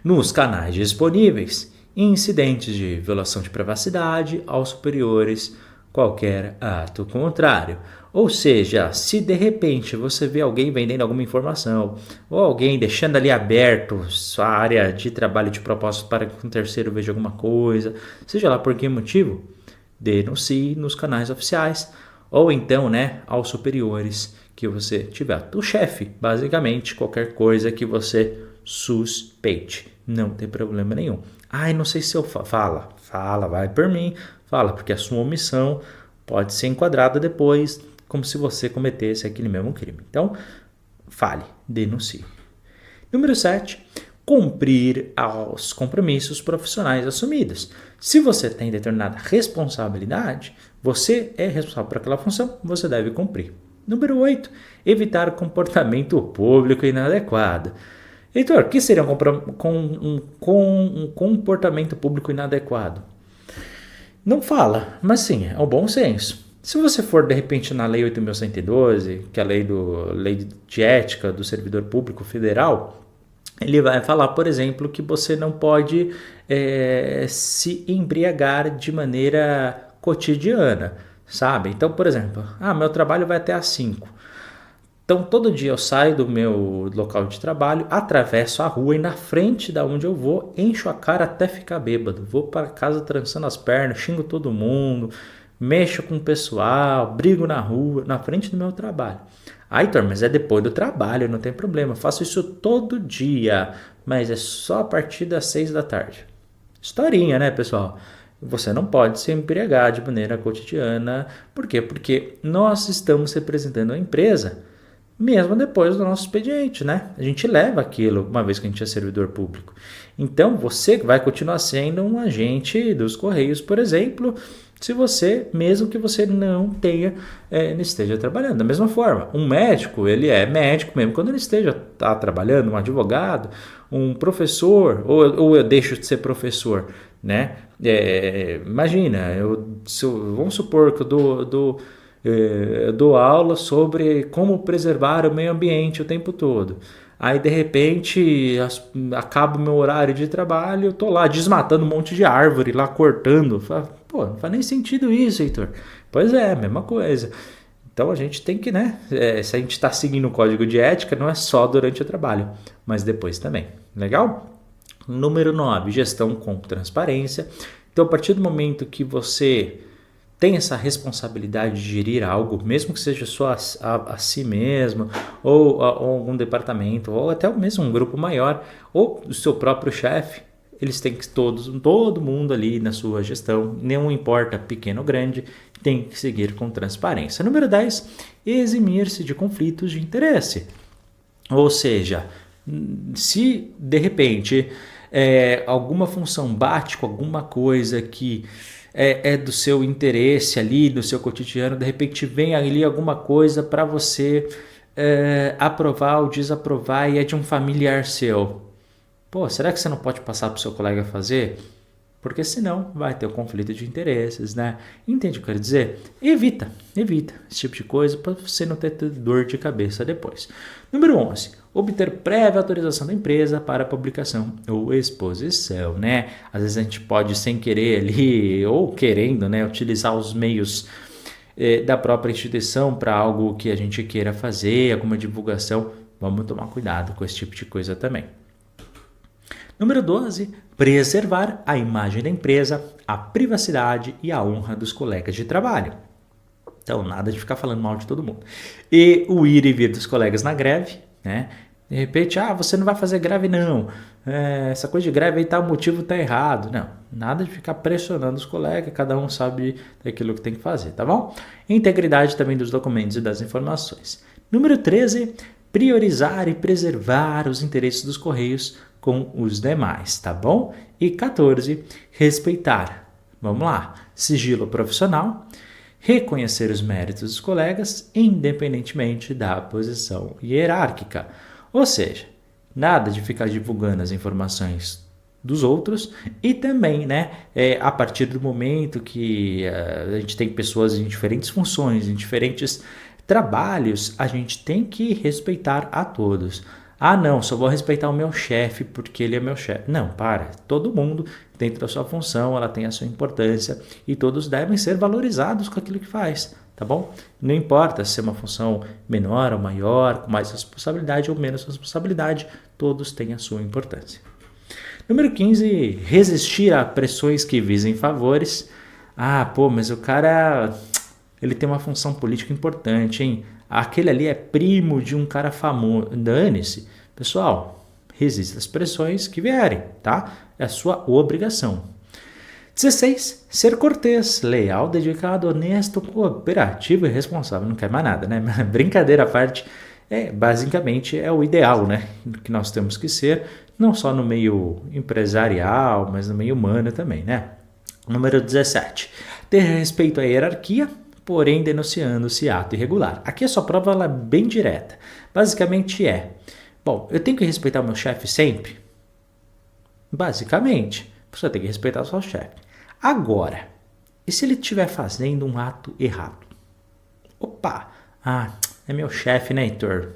nos canais disponíveis incidentes de violação de privacidade aos superiores, qualquer ato contrário. Ou seja, se de repente você vê alguém vendendo alguma informação ou alguém deixando ali aberto sua área de trabalho de propósito para que um terceiro veja alguma coisa, seja lá por que motivo, denuncie nos canais oficiais ou então, né, aos superiores que você tiver. O chefe, basicamente, qualquer coisa que você suspeite, não tem problema nenhum. Não sei se eu fala, vai por mim, fala, porque a sua omissão pode ser enquadrada depois como se você cometesse aquele mesmo crime. Então, fale, denuncie. Número 7, cumprir aos compromissos profissionais assumidos. Se você tem determinada responsabilidade, você é responsável por aquela função, você deve cumprir. Número 8, evitar comportamento público inadequado. Heitor, o que seria um comportamento público inadequado? Não fala, mas sim, é o bom senso. Se você for, de repente, na Lei 8.112, que é a lei de ética do servidor público federal, ele vai falar, por exemplo, que você não pode se embriagar de maneira cotidiana, sabe? Então, por exemplo, meu trabalho vai até às 5. Então, todo dia eu saio do meu local de trabalho, atravesso a rua e na frente da onde eu vou, encho a cara até ficar bêbado. Vou para casa trançando as pernas, xingo todo mundo, mexo com o pessoal, brigo na rua, na frente do meu trabalho. Heitor, mas é depois do trabalho, não tem problema. Faço isso todo dia, mas é só a partir das 6 da tarde. Historinha, né, pessoal? Você não pode se embriagar de maneira cotidiana. Por quê? Porque nós estamos representando a empresa mesmo depois do nosso expediente, né? A gente leva aquilo uma vez que a gente é servidor público. Então, você vai continuar sendo um agente dos Correios, por exemplo, mesmo que você não esteja trabalhando. Da mesma forma, um médico, ele é médico mesmo quando ele está trabalhando, um advogado, um professor, ou eu deixo de ser professor, né? Imagina, vamos supor que eu dou aula sobre como preservar o meio ambiente o tempo todo. Aí, de repente, acaba o meu horário de trabalho, eu tô lá desmatando um monte de árvore, lá cortando. Pô, não faz nem sentido isso, Heitor. Pois é, mesma coisa. Então, a gente tem que, né? Se a gente está seguindo o código de ética, não é só durante o trabalho, mas depois também. Legal? Número 9, gestão com transparência. Então, a partir do momento que você tem essa responsabilidade de gerir algo, mesmo que seja só a si mesmo, ou algum departamento, ou até mesmo um grupo maior, ou o seu próprio chefe, eles têm que todo mundo ali na sua gestão, não importa pequeno ou grande, tem que seguir com transparência. Número 10, eximir-se de conflitos de interesse. Ou seja, se de repente alguma função bate com alguma coisa que é do seu interesse ali, do seu cotidiano, de repente vem ali alguma coisa para você aprovar ou desaprovar e é de um familiar seu. Pô, será que você não pode passar para o seu colega fazer? Porque senão vai ter o conflito de interesses, né? Entende o que eu quero dizer? Evita esse tipo de coisa para você não ter dor de cabeça depois. Número 11. Obter prévia autorização da empresa para publicação ou exposição, né? Às vezes a gente pode, sem querer ali, ou querendo, né, utilizar os meios da própria instituição para algo que a gente queira fazer, alguma divulgação. Vamos tomar cuidado com esse tipo de coisa também. Número 12. Preservar a imagem da empresa, a privacidade e a honra dos colegas de trabalho. Então, nada de ficar falando mal de todo mundo. E o ir e vir dos colegas na greve, né? De repente, você não vai fazer greve não. Essa coisa de greve aí tá, o motivo tá errado. Não, nada de ficar pressionando os colegas, cada um sabe daquilo que tem que fazer, tá bom? Integridade também dos documentos e das informações. Número 13. Priorizar e preservar os interesses dos Correios com os demais, tá bom? E 14, respeitar. Vamos lá. Sigilo profissional, reconhecer os méritos dos colegas, independentemente da posição hierárquica. Ou seja, nada de ficar divulgando as informações dos outros e também, né, a partir do momento que a gente tem pessoas em diferentes funções, em diferentes trabalhos, a gente tem que respeitar a todos. Não, só vou respeitar o meu chefe porque ele é meu chefe. Não, para. Todo mundo, dentro da sua função, ela tem a sua importância e todos devem ser valorizados com aquilo que faz, tá bom? Não importa se é uma função menor ou maior, com mais responsabilidade ou menos responsabilidade, todos têm a sua importância. Número 15, resistir a pressões que visem favores. Mas o cara, ele tem uma função política importante, hein? Aquele ali é primo de um cara famoso. Dane-se. Pessoal, resista às pressões que vierem, tá? É a sua obrigação. 16. Ser cortês, leal, dedicado, honesto, cooperativo e responsável. Não quer mais nada, né? Brincadeira à parte, basicamente é o ideal, né? Que nós temos que ser, não só no meio empresarial, mas no meio humano também, né? Número 17. Ter respeito à hierarquia, porém denunciando-se ato irregular. Aqui a sua prova ela é bem direta. Basicamente eu tenho que respeitar o meu chefe sempre? Basicamente, você tem que respeitar o seu chefe. Agora, e se ele estiver fazendo um ato errado? É meu chefe, né, Heitor?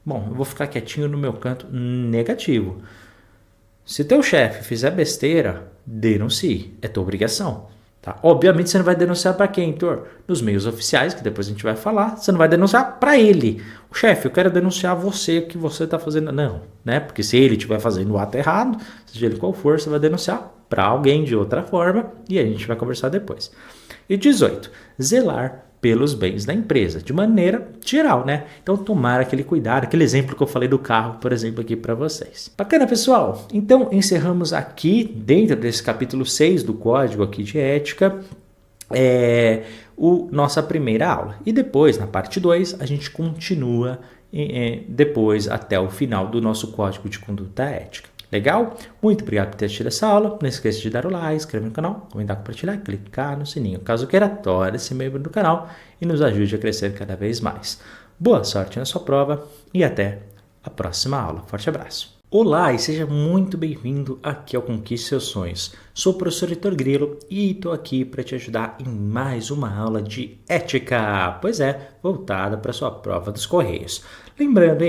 Bom, eu vou ficar quietinho no meu canto. Negativo. Se teu chefe fizer besteira, denuncie. É tua obrigação. Tá? Obviamente você não vai denunciar para quem, Heitor? Nos meios oficiais, que depois a gente vai falar, você não vai denunciar para ele. O chefe, eu quero denunciar você, o que você está fazendo. Não, né? Porque se ele estiver fazendo o ato errado, seja ele qual for, você vai denunciar para alguém de outra forma e a gente vai conversar depois. E 18, zelar pelos bens da empresa, de maneira geral, né? Então tomar aquele cuidado, aquele exemplo que eu falei do carro, por exemplo, aqui para vocês. Bacana, pessoal? Então encerramos aqui, dentro desse capítulo 6 do Código aqui de Ética, nossa primeira aula. E depois, na parte 2, a gente continua depois até o final do nosso Código de Conduta Ética. Legal? Muito obrigado por ter assistido essa aula. Não esqueça de dar o like, inscrever no canal, comentar, compartilhar, clicar no sininho. Caso queira, torne-se membro do canal e nos ajude a crescer cada vez mais. Boa sorte na sua prova e até a próxima aula. Forte abraço. Olá e seja muito bem-vindo aqui ao Conquiste Seus Sonhos. Sou o professor Heitor Grilo e estou aqui para te ajudar em mais uma aula de ética, voltada para a sua prova dos Correios. Lembrando,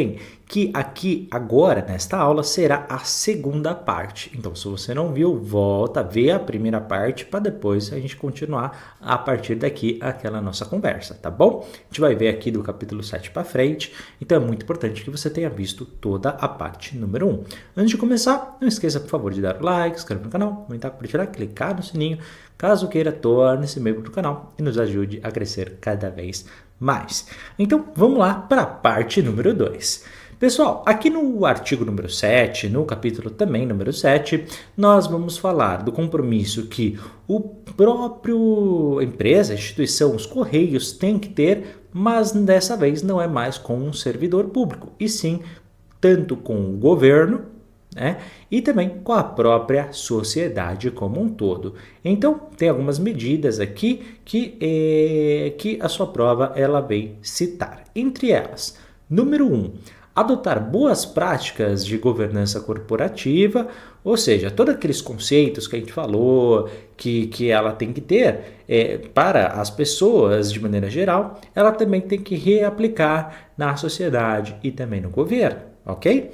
que aqui agora, nesta aula, será a segunda parte. Então, se você não viu, volta a ver a primeira parte para depois a gente continuar a partir daqui aquela nossa conversa, tá bom? A gente vai ver aqui do capítulo 7 para frente, então é muito importante que você tenha visto toda a parte número 1. Antes de começar, não esqueça, por favor, de dar o like, se inscrever no canal, comentar, compartilhar, clicar no sininho. Caso queira, torne-se membro do canal e nos ajude a crescer cada vez mais. Então, vamos lá para a parte número 2. Pessoal, aqui no artigo número 7, no capítulo também número 7, nós vamos falar do compromisso que o próprio empresa, instituição, os Correios têm que ter, mas dessa vez não é mais com um servidor público, e sim tanto com o governo, e também com a própria sociedade como um todo. Então, tem algumas medidas aqui que a sua prova ela vem citar. Entre elas, Número 1. Adotar boas práticas de governança corporativa, ou seja, todos aqueles conceitos que a gente falou, que ela tem que ter para as pessoas de maneira geral, ela também tem que reaplicar na sociedade e também no governo, ok?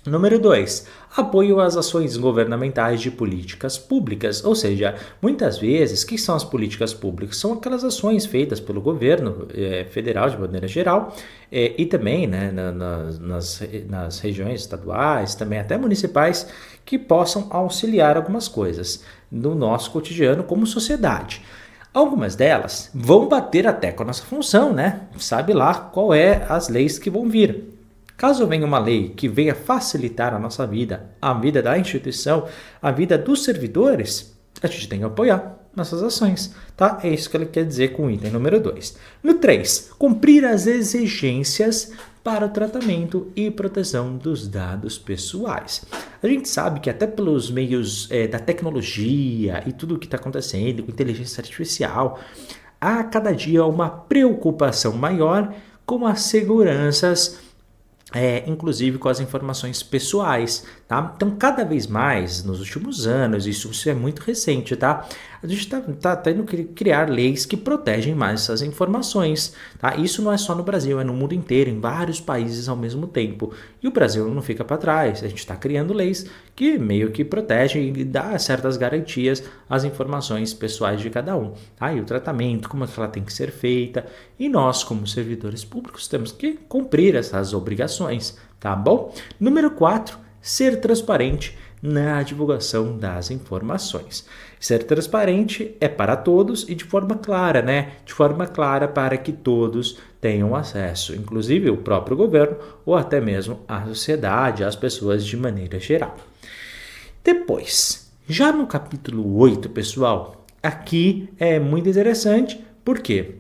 Número 2. Apoio às ações governamentais de políticas públicas, ou seja, muitas vezes, o que são as políticas públicas? São aquelas ações feitas pelo governo federal de maneira geral e também nas regiões estaduais, também até municipais, que possam auxiliar algumas coisas no nosso cotidiano como sociedade. Algumas delas vão bater até com a nossa função, né? Sabe lá qual é as leis que vão vir. Caso venha uma lei que venha facilitar a nossa vida, a vida da instituição, a vida dos servidores, a gente tem que apoiar nossas ações, tá? É isso que ele quer dizer com o item número 2. No 3, cumprir as exigências para o tratamento e proteção dos dados pessoais. A gente sabe que até pelos meios da tecnologia e tudo o que está acontecendo com inteligência artificial, há cada dia uma preocupação maior com as seguranças inclusive com as informações pessoais, tá? Então, cada vez mais, nos últimos anos, isso é muito recente, tá? A gente tá tendo que criar leis que protegem mais essas informações, tá? Isso não é só no Brasil, é no mundo inteiro, em vários países ao mesmo tempo. E o Brasil não fica para trás, a gente está criando leis que meio que protegem e dá certas garantias às informações pessoais de cada um, tá? E o tratamento, como é que ela tem que ser feita, e nós, como servidores públicos, temos que cumprir essas obrigações, tá bom? Número 4, ser transparente na divulgação das informações. Ser transparente é para todos e de forma clara, né? De forma clara para que todos tenham acesso, inclusive o próprio governo ou até mesmo a sociedade, as pessoas de maneira geral. Depois, já no capítulo 8, pessoal, aqui é muito interessante, porque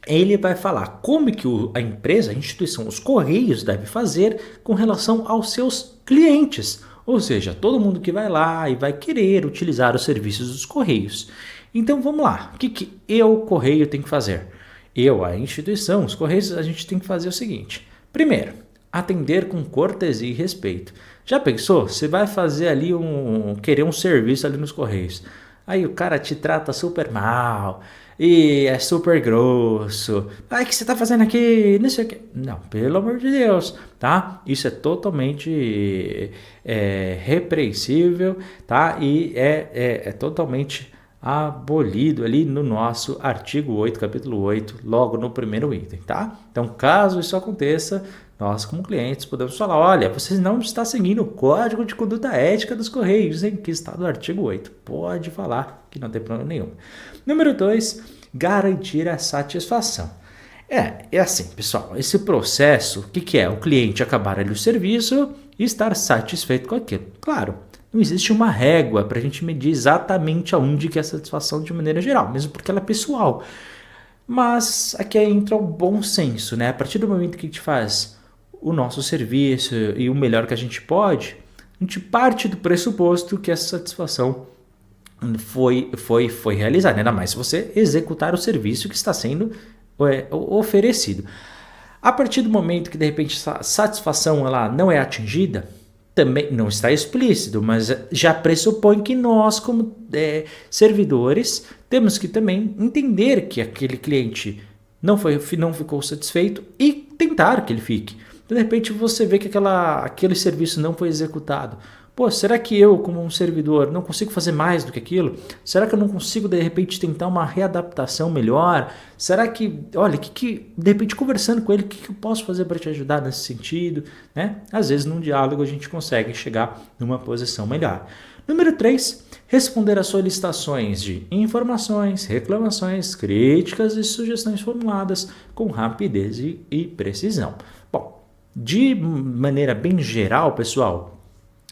ele vai falar como que a empresa, a instituição, os Correios deve fazer com relação aos seus clientes. Ou seja, todo mundo que vai lá e vai querer utilizar os serviços dos Correios. Então vamos lá, o que eu, Correio, tenho que fazer? Eu, a instituição, os Correios, a gente tem que fazer o seguinte. Primeiro, atender com cortesia e respeito. Já pensou? Você vai fazer ali querer um serviço ali nos Correios. Aí o cara te trata super mal e é super grosso. O que você tá fazendo aqui? Não sei o que. Não, pelo amor de Deus, tá? Isso é totalmente repreensível, tá? E é totalmente abolido ali no nosso artigo 8, capítulo 8, logo no primeiro item, tá? Então, caso isso aconteça, nós como clientes podemos falar, olha, você não está seguindo o Código de Conduta Ética dos Correios, em que está no artigo 8. Pode falar, que não tem problema nenhum. Número 2, garantir a satisfação. É assim, pessoal, esse processo, o que é? O cliente acabar ali o serviço e estar satisfeito com aquilo. Claro, não existe uma régua para a gente medir exatamente aonde que é a satisfação de maneira geral, mesmo porque ela é pessoal. Mas aqui entra o bom senso, né? A partir do momento que a gente faz o nosso serviço e o melhor que a gente pode, a gente parte do pressuposto que essa satisfação foi realizada, ainda mais se você executar o serviço que está sendo oferecido. A partir do momento que de repente essa satisfação ela não é atingida, também não está explícito, mas já pressupõe que nós, como servidores, temos que também entender que aquele cliente não ficou satisfeito e tentar que ele fique. De repente você vê que aquele serviço não foi executado. Pô, será que eu, como um servidor, não consigo fazer mais do que aquilo? Será que eu não consigo, de repente, tentar uma readaptação melhor? Será que, olha, de repente, conversando com ele, o que eu posso fazer para te ajudar nesse sentido? Né? Às vezes, num diálogo, a gente consegue chegar numa posição melhor. Número 3, responder às solicitações de informações, reclamações, críticas e sugestões formuladas com rapidez e precisão. Bom, de maneira bem geral, pessoal,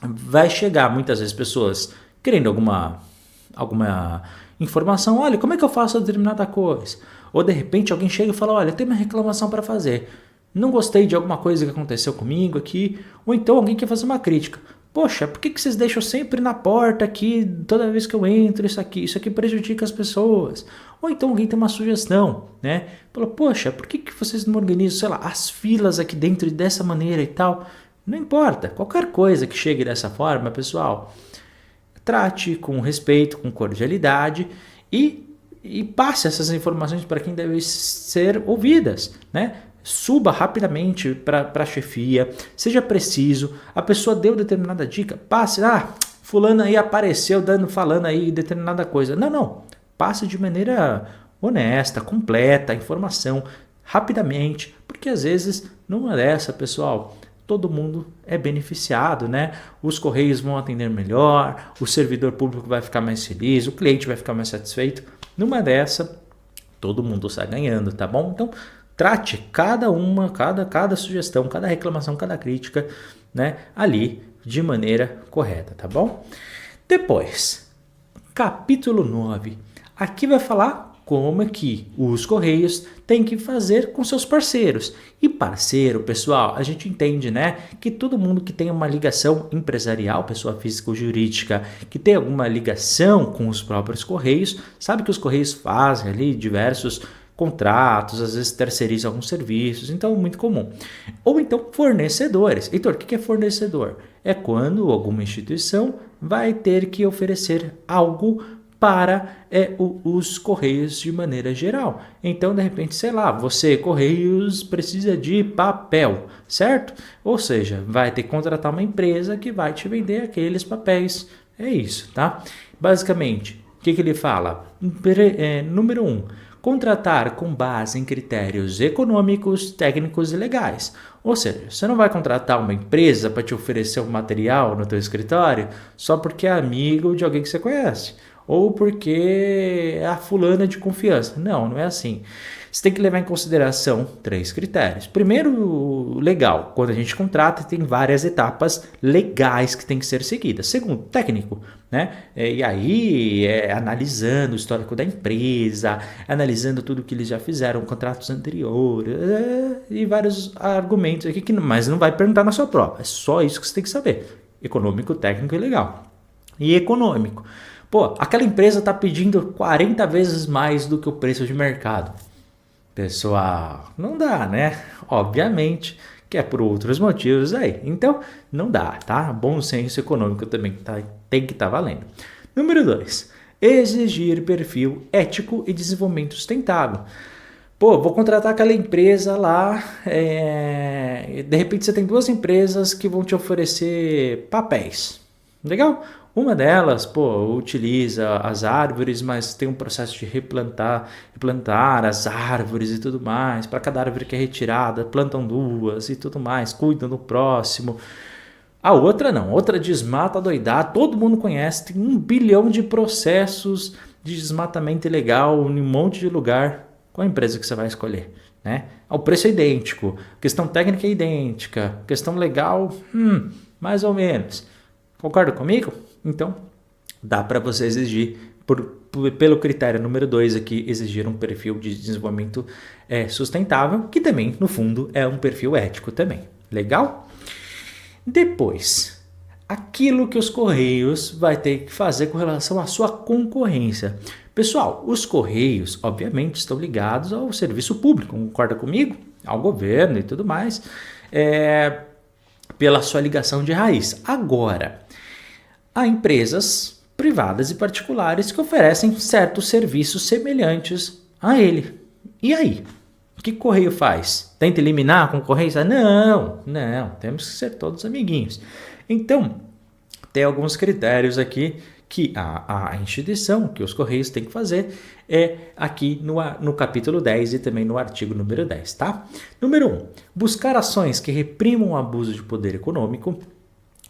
vai chegar muitas vezes pessoas querendo alguma informação, olha, como é que eu faço determinada coisa? Ou de repente alguém chega e fala, olha, tem uma reclamação para fazer, não gostei de alguma coisa que aconteceu comigo aqui, ou então alguém quer fazer uma crítica. Poxa, por que vocês deixam sempre na porta aqui, toda vez que eu entro, isso aqui prejudica as pessoas. Ou então alguém tem uma sugestão, né? Fala, poxa, por que vocês não organizam, sei lá, as filas aqui dentro dessa maneira e tal? Não importa, qualquer coisa que chegue dessa forma, pessoal, trate com respeito, com cordialidade e passe essas informações para quem deve ser ouvidas, né? Suba rapidamente para a chefia, seja preciso, a pessoa deu determinada dica, passe, fulano aí apareceu falando aí determinada coisa. Não, passe de maneira honesta, completa a informação, rapidamente, porque às vezes numa dessa, pessoal, todo mundo é beneficiado, né? Os correios vão atender melhor, o servidor público vai ficar mais feliz, o cliente vai ficar mais satisfeito. Numa dessa, todo mundo sai ganhando, tá bom? Então, trate cada sugestão, cada reclamação, cada crítica, né, ali de maneira correta, tá bom? Depois, capítulo 9. Aqui vai falar como é que os Correios têm que fazer com seus parceiros. E parceiro, pessoal, a gente entende, né, que todo mundo que tem uma ligação empresarial, pessoa física ou jurídica, que tem alguma ligação com os próprios Correios, sabe que os Correios fazem ali diversos contratos, às vezes terceirizam alguns serviços, então é muito comum. Ou então fornecedores. Heitor, o que é fornecedor? É quando alguma instituição vai ter que oferecer algo para os Correios de maneira geral. Então, de repente, sei lá, você, Correios, precisa de papel, certo? Ou seja, vai ter que contratar uma empresa que vai te vender aqueles papéis. É isso, tá? Basicamente, o que ele fala? Número 1. Contratar com base em critérios econômicos, técnicos e legais. Ou seja, você não vai contratar uma empresa para te oferecer um material no teu escritório só porque é amigo de alguém que você conhece. Ou porque é a fulana de confiança. Não é assim. Você tem que levar em consideração 3 critérios. Primeiro, legal. Quando a gente contrata, tem várias etapas legais que tem que ser seguidas. Segundo, técnico, né? E aí, analisando o histórico da empresa, analisando tudo que eles já fizeram, contratos anteriores, e vários argumentos aqui, mas não vai perguntar na sua prova. É só isso que você tem que saber. Econômico, técnico e legal. E econômico. Pô, aquela empresa está pedindo 40 vezes mais do que o preço de mercado. Pessoal, não dá, né? Obviamente que é por outros motivos aí. Então, não dá, tá? Bom senso econômico também tem que estar valendo. Número 2. Exigir perfil ético e desenvolvimento sustentável. Pô, vou contratar aquela empresa lá, de repente você tem 2 empresas que vão te oferecer papéis. Legal? Uma delas, utiliza as árvores, mas tem um processo de replantar as árvores e tudo mais. Para cada árvore que é retirada, plantam 2 e tudo mais, cuidam do próximo. A outra não, outra desmata doidada, todo mundo conhece, tem 1 bilhão de processos de desmatamento ilegal em um monte de lugar. Qual a empresa que você vai escolher? Né? O preço é idêntico, questão técnica é idêntica, questão legal, mais ou menos. Concorda comigo? Então, dá para você exigir, pelo critério número 2 aqui, exigir um perfil de desenvolvimento sustentável, que também, no fundo, é um perfil ético também. Legal? Depois, aquilo que os Correios vai ter que fazer com relação à sua concorrência. Pessoal, os Correios, obviamente, estão ligados ao serviço público, concorda comigo? Ao governo e tudo mais, pela sua ligação de raiz. Agora, há empresas privadas e particulares que oferecem certos serviços semelhantes a ele. E aí? O que o Correio faz? Tenta eliminar a concorrência? Não, temos que ser todos amiguinhos. Então, tem alguns critérios aqui que a instituição, que os Correios têm que fazer, aqui no capítulo 10 e também no artigo número 10, tá? Número 1. Buscar ações que reprimam o abuso de poder econômico.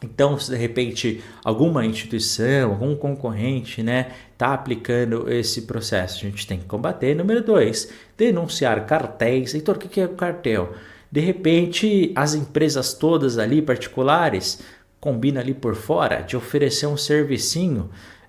Então, se de repente alguma instituição, algum concorrente, está aplicando esse processo, a gente tem que combater. Número 2, denunciar cartéis. Heitor, o que é o cartel? De repente, as empresas todas ali, particulares, combinam ali por fora de oferecer um servicinho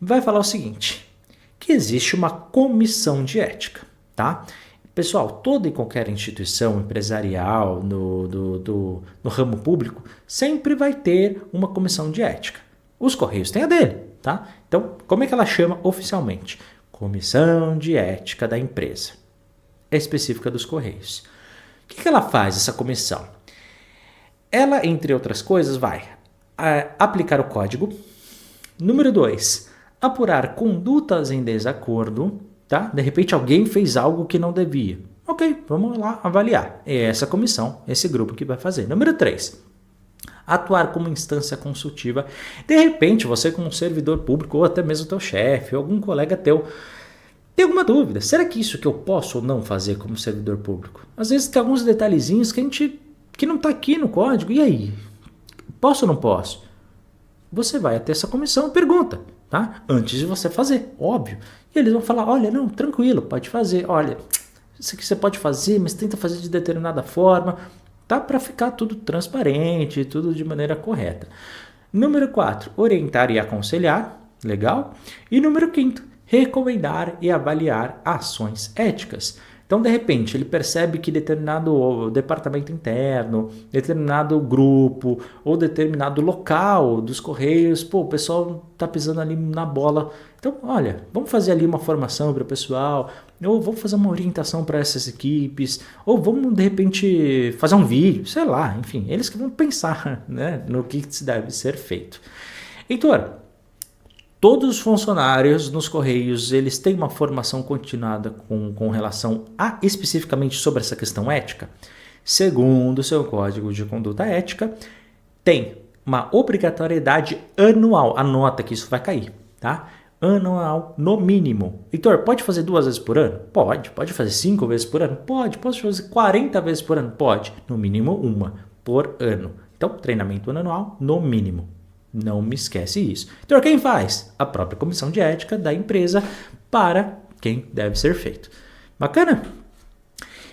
vai falar o seguinte, que existe uma comissão de ética, tá? Pessoal, toda e qualquer instituição empresarial no ramo público sempre vai ter uma comissão de ética. Os Correios têm a dele, tá? Então, como é que ela chama oficialmente? Comissão de ética da empresa. É específica dos Correios. O que ela faz, essa comissão? Ela, entre outras coisas, vai aplicar o código. Número 2, apurar condutas em desacordo. Tá? De repente alguém fez algo que não devia. Ok, vamos lá avaliar. É essa comissão, esse grupo que vai fazer. Número 3, atuar como instância consultiva. De repente você como servidor público ou até mesmo teu chefe ou algum colega teu tem alguma dúvida. Será que isso que eu posso ou não fazer como servidor público? Às vezes tem alguns detalhezinhos que não está aqui no código. E aí? Posso ou não posso? Você vai até essa comissão e pergunta, tá? Antes de você fazer, óbvio. E eles vão falar, olha, não, tranquilo, pode fazer. Olha, isso aqui você pode fazer, mas tenta fazer de determinada forma, tá? Para ficar tudo transparente, tudo de maneira correta. Número 4, orientar e aconselhar, legal. E número 5, recomendar e avaliar ações éticas. Então, de repente, ele percebe que determinado departamento interno, determinado grupo ou determinado local dos Correios, o pessoal está pisando ali na bola. Então, olha, vamos fazer ali uma formação para o pessoal, ou vamos fazer uma orientação para essas equipes, ou vamos, de repente, fazer um vídeo, sei lá, enfim, eles que vão pensar, né, no que deve ser feito. Heitor, todos os funcionários nos Correios, eles têm uma formação continuada com relação a especificamente sobre essa questão ética? Segundo o seu Código de Conduta Ética, tem uma obrigatoriedade anual. Anota que isso vai cair, tá? Anual no mínimo. Heitor, pode fazer 2 vezes por ano? Pode fazer 5 vezes por ano? Pode fazer 40 vezes por ano? Pode. No mínimo 1 por ano. Então, treinamento anual no mínimo. Não me esquece isso. Então, quem faz? A própria comissão de ética da empresa para quem deve ser feito. Bacana?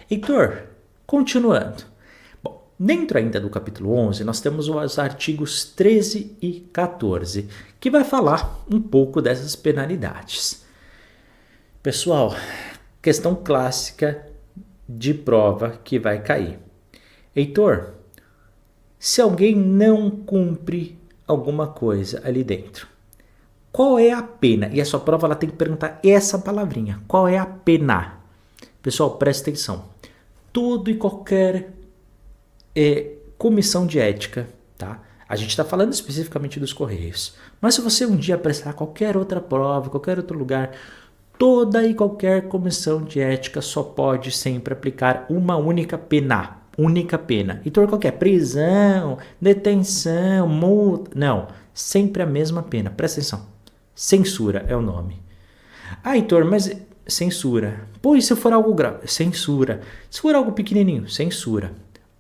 Heitor, continuando. Bom, dentro ainda do capítulo 11, nós temos os artigos 13 e 14, que vai falar um pouco dessas penalidades. Pessoal, questão clássica de prova que vai cair. Heitor, se alguém não cumpre alguma coisa ali dentro, qual é a pena? E a sua prova ela tem que perguntar essa palavrinha. Qual é a pena? Pessoal, presta atenção. Tudo e qualquer comissão de ética, tá? A gente está falando especificamente dos Correios. Mas se você um dia prestar qualquer outra prova, qualquer outro lugar, toda e qualquer comissão de ética só pode sempre aplicar uma única pena. Única pena. Heitor, qual que é? Prisão, detenção, multa. Não, sempre a mesma pena. Presta atenção. Censura é o nome. Ah, Heitor, mas censura. Pô, e se for algo grave? Censura. Se for algo pequenininho? Censura.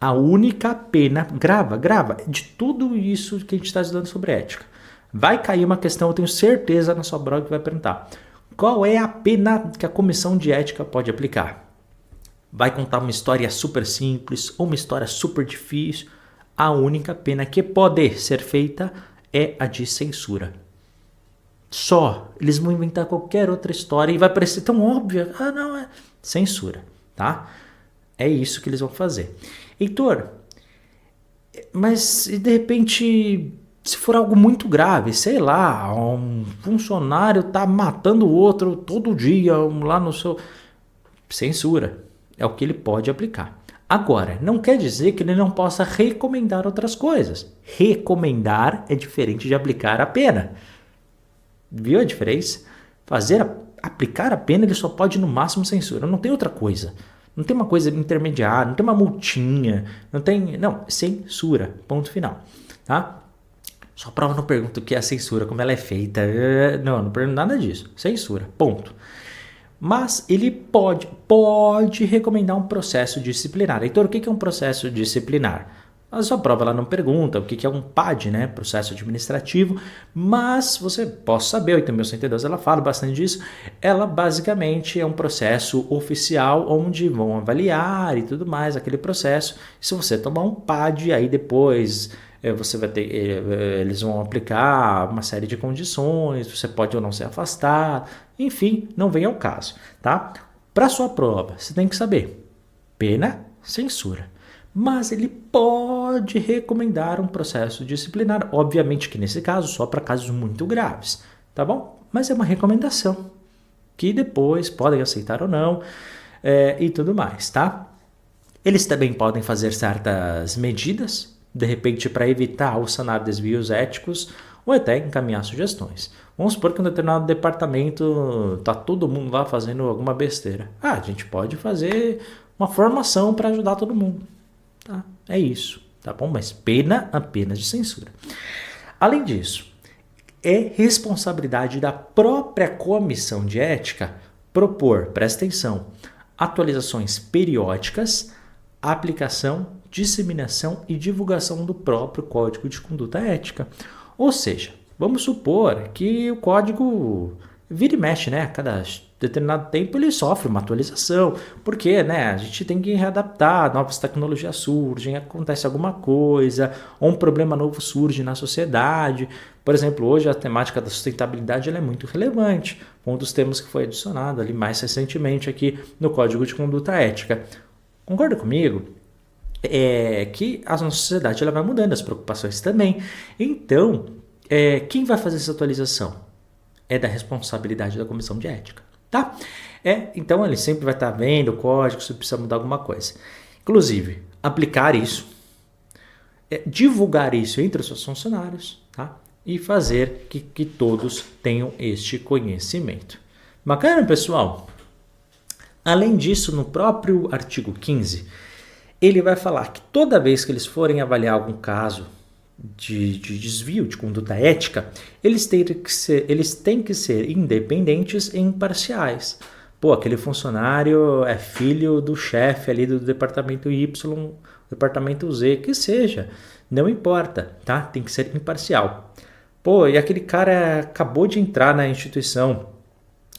A única pena, grava, de tudo isso que a gente está estudando sobre ética. Vai cair uma questão, eu tenho certeza na sua prova que vai perguntar. Qual é a pena que a comissão de ética pode aplicar? Vai contar uma história super simples ou uma história super difícil. A única pena que pode ser feita é a de censura. Só. Eles vão inventar qualquer outra história e vai parecer tão óbvia. Ah, não, é censura, tá? É isso que eles vão fazer. Heitor, mas de repente, se for algo muito grave, sei lá, um funcionário tá matando o outro todo dia lá no seu... Censura. É o que ele pode aplicar. Agora, não quer dizer que ele não possa recomendar outras coisas. Recomendar é diferente de aplicar a pena. Viu a diferença? Aplicar a pena, ele só pode no máximo censura. Não tem outra coisa. Não tem uma coisa intermediária, não tem uma multinha, não, censura, ponto final, tá? Sua prova não pergunta o que é a censura, como ela é feita, não pergunta nada disso, censura, ponto. Mas ele pode recomendar um processo disciplinar. Heitor, o que é um processo disciplinar? A sua prova ela não pergunta o que é um PAD, né? Processo administrativo, mas você pode saber, 8.102 ela fala bastante disso. Ela basicamente é um processo oficial onde vão avaliar e tudo mais, aquele processo. Se você tomar um PAD, aí depois você vai ter, eles vão aplicar uma série de condições, você pode ou não ser afastado, enfim, não vem ao caso, tá? Para sua prova, você tem que saber, pena, censura. Mas ele pode recomendar um processo disciplinar, obviamente que nesse caso só para casos muito graves, tá bom? Mas é uma recomendação, que depois podem aceitar ou não, e tudo mais, tá? Eles também podem fazer certas medidas, de repente para evitar ou sanar desvios éticos, ou até encaminhar sugestões. Vamos supor que um determinado departamento está todo mundo lá fazendo alguma besteira. A gente pode fazer uma formação para ajudar todo mundo. Tá? É isso, tá bom? Mas pena apenas de censura. Além disso, é responsabilidade da própria comissão de ética propor, presta atenção, atualizações periódicas, aplicação, disseminação e divulgação do próprio Código de Conduta Ética. Ou seja, vamos supor que o código vira e mexe, né? A cada determinado tempo ele sofre uma atualização, porque, né, a gente tem que readaptar, novas tecnologias surgem, acontece alguma coisa, ou um problema novo surge na sociedade. Por exemplo, hoje a temática da sustentabilidade ela é muito relevante, um dos temas que foi adicionado ali mais recentemente aqui no Código de Conduta Ética. Concorda comigo? Que a nossa sociedade ela vai mudando, as preocupações também. Então, quem vai fazer essa atualização? É da responsabilidade da comissão de ética, tá? Então, ele sempre vai estar vendo o código, se precisa mudar alguma coisa. Inclusive, aplicar isso, divulgar isso entre os seus funcionários, tá? E fazer que todos tenham este conhecimento. Bacana, pessoal? Além disso, no próprio artigo 15, ele vai falar que toda vez que eles forem avaliar algum caso de desvio de conduta ética, eles têm que ser independentes e imparciais. Pô, aquele funcionário é filho do chefe ali do departamento Y, departamento Z, que seja, não importa, tá? Tem que ser imparcial. Pô, e aquele cara acabou de entrar na instituição,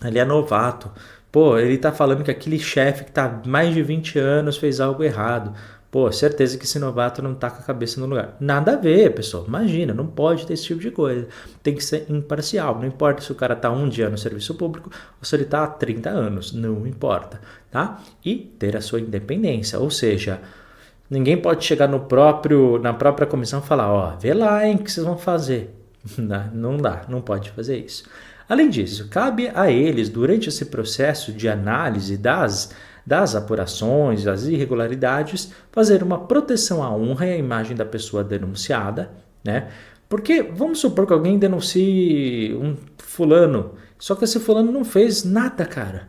ele é novato. Pô, ele tá falando que aquele chefe que tá há mais de 20 anos fez algo errado. Pô, certeza que esse novato não tá com a cabeça no lugar. Nada a ver, pessoal. Imagina, não pode ter esse tipo de coisa. Tem que ser imparcial. Não importa se o cara tá um dia no serviço público ou se ele tá há 30 anos. Não importa, tá? E ter a sua independência. Ou seja, ninguém pode chegar na própria comissão e falar, ó, vê lá, hein, o que vocês vão fazer. Não dá, não pode fazer isso. Além disso, cabe a eles, durante esse processo de análise das apurações, das irregularidades, fazer uma proteção à honra e à imagem da pessoa denunciada, né? Porque vamos supor que alguém denuncie um fulano, só que esse fulano não fez nada, cara.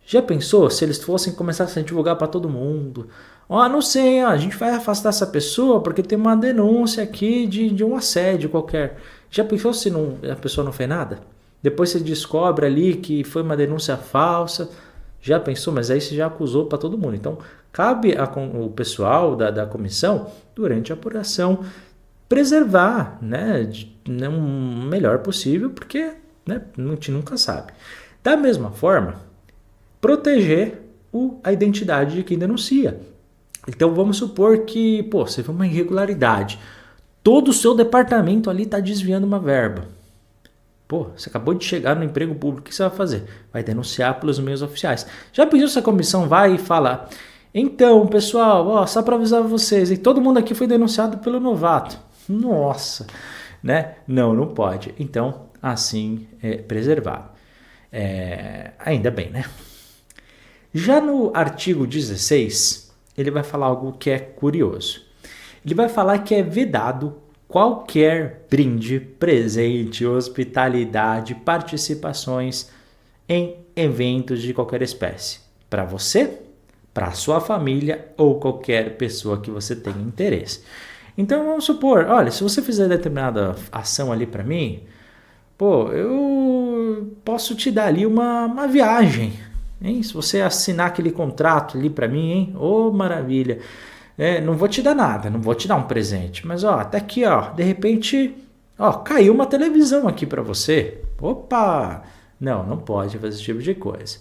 Já pensou se eles fossem começar a divulgar para todo mundo? Não sei, a gente vai afastar essa pessoa porque tem uma denúncia aqui de um assédio qualquer. Já pensou se a pessoa não fez nada? Depois você descobre ali que foi uma denúncia falsa. Já pensou? Mas aí você já acusou para todo mundo. Então, cabe o pessoal da comissão, durante a apuração, preservar, né, o melhor possível, porque, né, a gente nunca sabe. Da mesma forma, proteger a identidade de quem denuncia. Então, vamos supor que, você vê uma irregularidade. Todo o seu departamento ali está desviando uma verba. Você acabou de chegar no emprego público, o que você vai fazer? Vai denunciar pelos meios oficiais. Já pensou se a comissão vai e fala, então, pessoal, só para avisar vocês, e todo mundo aqui foi denunciado pelo novato. Nossa, né? Não pode. Então, assim é preservado. Ainda bem, né? Já no artigo 16, ele vai falar algo que é curioso. Ele vai falar que é vedado qualquer brinde, presente, hospitalidade, participações em eventos de qualquer espécie. Para você, para sua família ou qualquer pessoa que você tenha interesse. Então vamos supor, olha, se você fizer determinada ação ali para mim, eu posso te dar ali uma viagem, hein? Se você assinar aquele contrato ali para mim, hein? Maravilha. Não vou te dar nada, não vou te dar um presente, mas até aqui, de repente, caiu uma televisão aqui para você. Opa! Não pode fazer esse tipo de coisa.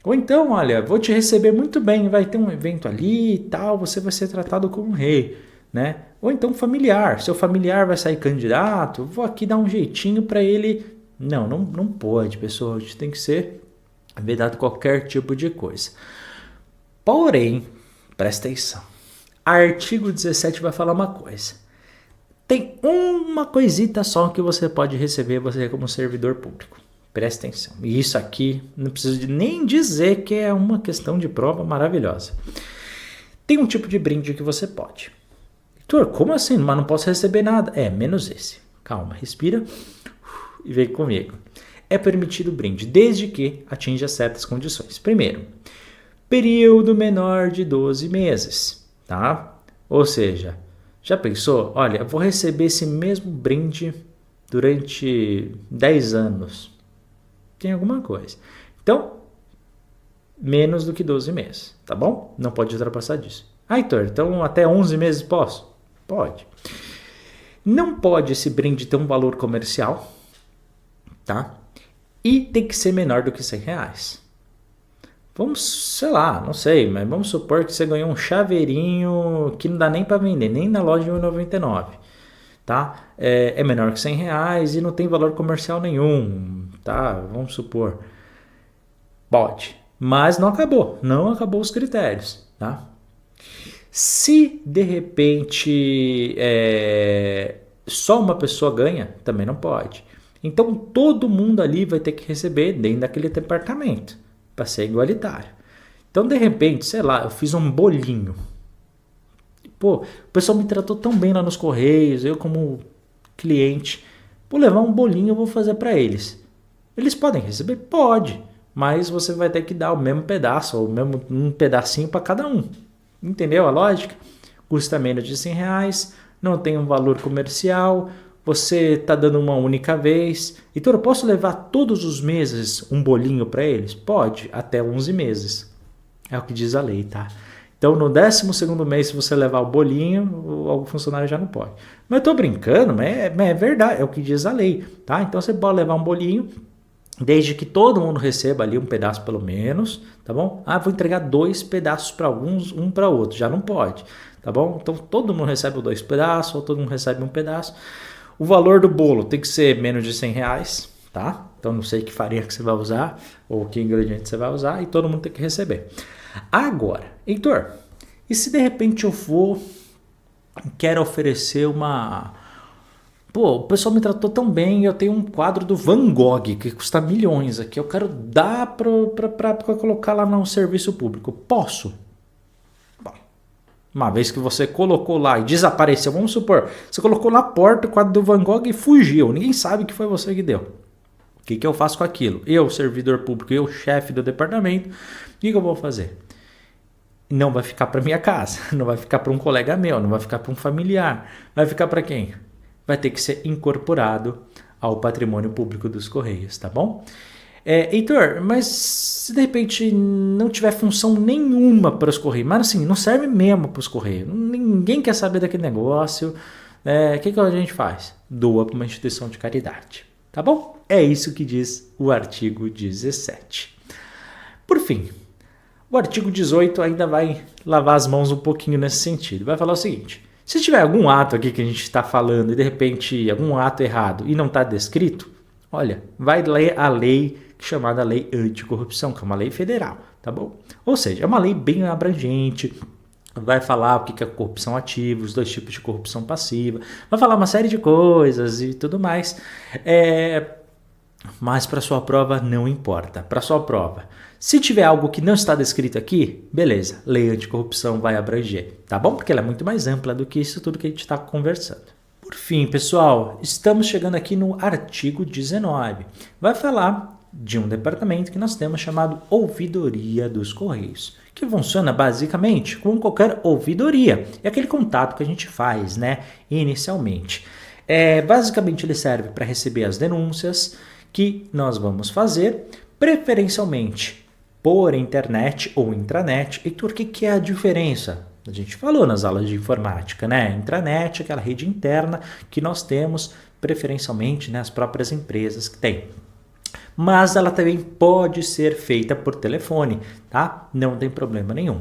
Ou então, olha, vou te receber muito bem, vai ter um evento ali e tal, você vai ser tratado como um rei. né? Ou então familiar. Seu familiar vai sair candidato, vou aqui dar um jeitinho para ele. Não pode, pessoal. A gente tem que ser vedado qualquer tipo de coisa. Porém, presta atenção. Artigo 17 vai falar uma coisa. Tem uma coisita só que você pode receber, você como servidor público. Presta atenção. E isso aqui, não preciso nem dizer que é uma questão de prova maravilhosa. Tem um tipo de brinde que você pode. Heitor, como assim? Mas não posso receber nada. Menos esse. Calma, respira e vem comigo. É permitido brinde, desde que atinja certas condições. Primeiro, período menor de 12 meses, tá? Ou seja, já pensou? Olha, eu vou receber esse mesmo brinde durante 10 anos. Tem alguma coisa. Então, menos do que 12 meses, tá bom? Não pode ultrapassar disso. Heitor, então até 11 meses posso? Pode. Não pode esse brinde ter um valor comercial, tá? E tem que ser menor do que R$100. Vamos, sei lá, não sei, mas vamos supor que você ganhou um chaveirinho que não dá nem para vender, nem na loja de R$1,99, tá? É menor que R$100 e não tem valor comercial nenhum, tá? Vamos supor. Pode, mas não acabou os critérios, tá? Se de repente só uma pessoa ganha, também não pode. Então todo mundo ali vai ter que receber dentro daquele departamento para ser igualitário. Então de repente, sei lá, eu fiz um bolinho. Pô, o pessoal me tratou tão bem lá nos Correios, eu como cliente, vou levar um bolinho, eu vou fazer para eles. Eles podem receber? Pode, mas você vai ter que dar o mesmo pedaço, ou mesmo um pedacinho para cada um. Entendeu a lógica? Custa menos de R$100, não tem um valor comercial, você está dando uma única vez. Então eu posso levar todos os meses um bolinho para eles? Pode, até 11 meses. É o que diz a lei, tá? Então no 12º mês, se você levar o bolinho, o funcionário já não pode. Mas eu estou brincando, mas é verdade, é o que diz a lei, tá? Então você pode levar um bolinho, desde que todo mundo receba ali um pedaço pelo menos, tá bom? Vou entregar 2 pedaços para alguns, um para outro, já não pode, tá bom? Então todo mundo recebe 2 pedaços, ou todo mundo recebe um pedaço. O valor do bolo tem que ser menos de R$100, tá? Então não sei que farinha que você vai usar, ou que ingrediente você vai usar, e todo mundo tem que receber. Agora, Heitor, e se de repente quero oferecer uma... Pô, o pessoal me tratou tão bem, eu tenho um quadro do Van Gogh que custa milhões aqui, eu quero dar para colocar lá no serviço público. Posso? Bom, uma vez que você colocou lá e desapareceu, vamos supor, você colocou na porta o quadro do Van Gogh e fugiu, ninguém sabe que foi você que deu. O que eu faço com aquilo? Eu, servidor público, eu, chefe do departamento, o que eu vou fazer? Não vai ficar para minha casa, não vai ficar para um colega meu, não vai ficar para um familiar, vai ficar para quem? Vai ter que ser incorporado ao patrimônio público dos Correios, tá bom? Heitor, mas se de repente não tiver função nenhuma para os Correios, mas assim, não serve mesmo para os Correios, ninguém quer saber daquele negócio, o que a gente faz? Doa para uma instituição de caridade, tá bom? É isso que diz o artigo 17. Por fim, o artigo 18 ainda vai lavar as mãos um pouquinho nesse sentido, vai falar o seguinte... Se tiver algum ato aqui que a gente está falando e de repente algum ato errado e não está descrito, olha, vai ler a lei chamada Lei Anticorrupção, que é uma lei federal, tá bom? Ou seja, é uma lei bem abrangente, vai falar o que é corrupção ativa, os 2 tipos de corrupção passiva, vai falar uma série de coisas e tudo mais. Mas para sua prova não importa. Para sua prova, se tiver algo que não está descrito aqui, beleza, lei anticorrupção vai abranger, tá bom? Porque ela é muito mais ampla do que isso tudo que a gente está conversando. Por fim, pessoal, estamos chegando aqui no artigo 19. Vai falar de um departamento que nós temos chamado Ouvidoria dos Correios, que funciona basicamente como qualquer ouvidoria. É aquele contato que a gente faz, né, inicialmente. Basicamente ele serve para receber as denúncias que nós vamos fazer, preferencialmente por internet ou intranet. E por que é a diferença? A gente falou nas aulas de informática, né? Intranet, aquela rede interna que nós temos, preferencialmente, né, as próprias empresas que têm. Mas ela também pode ser feita por telefone, tá? Não tem problema nenhum.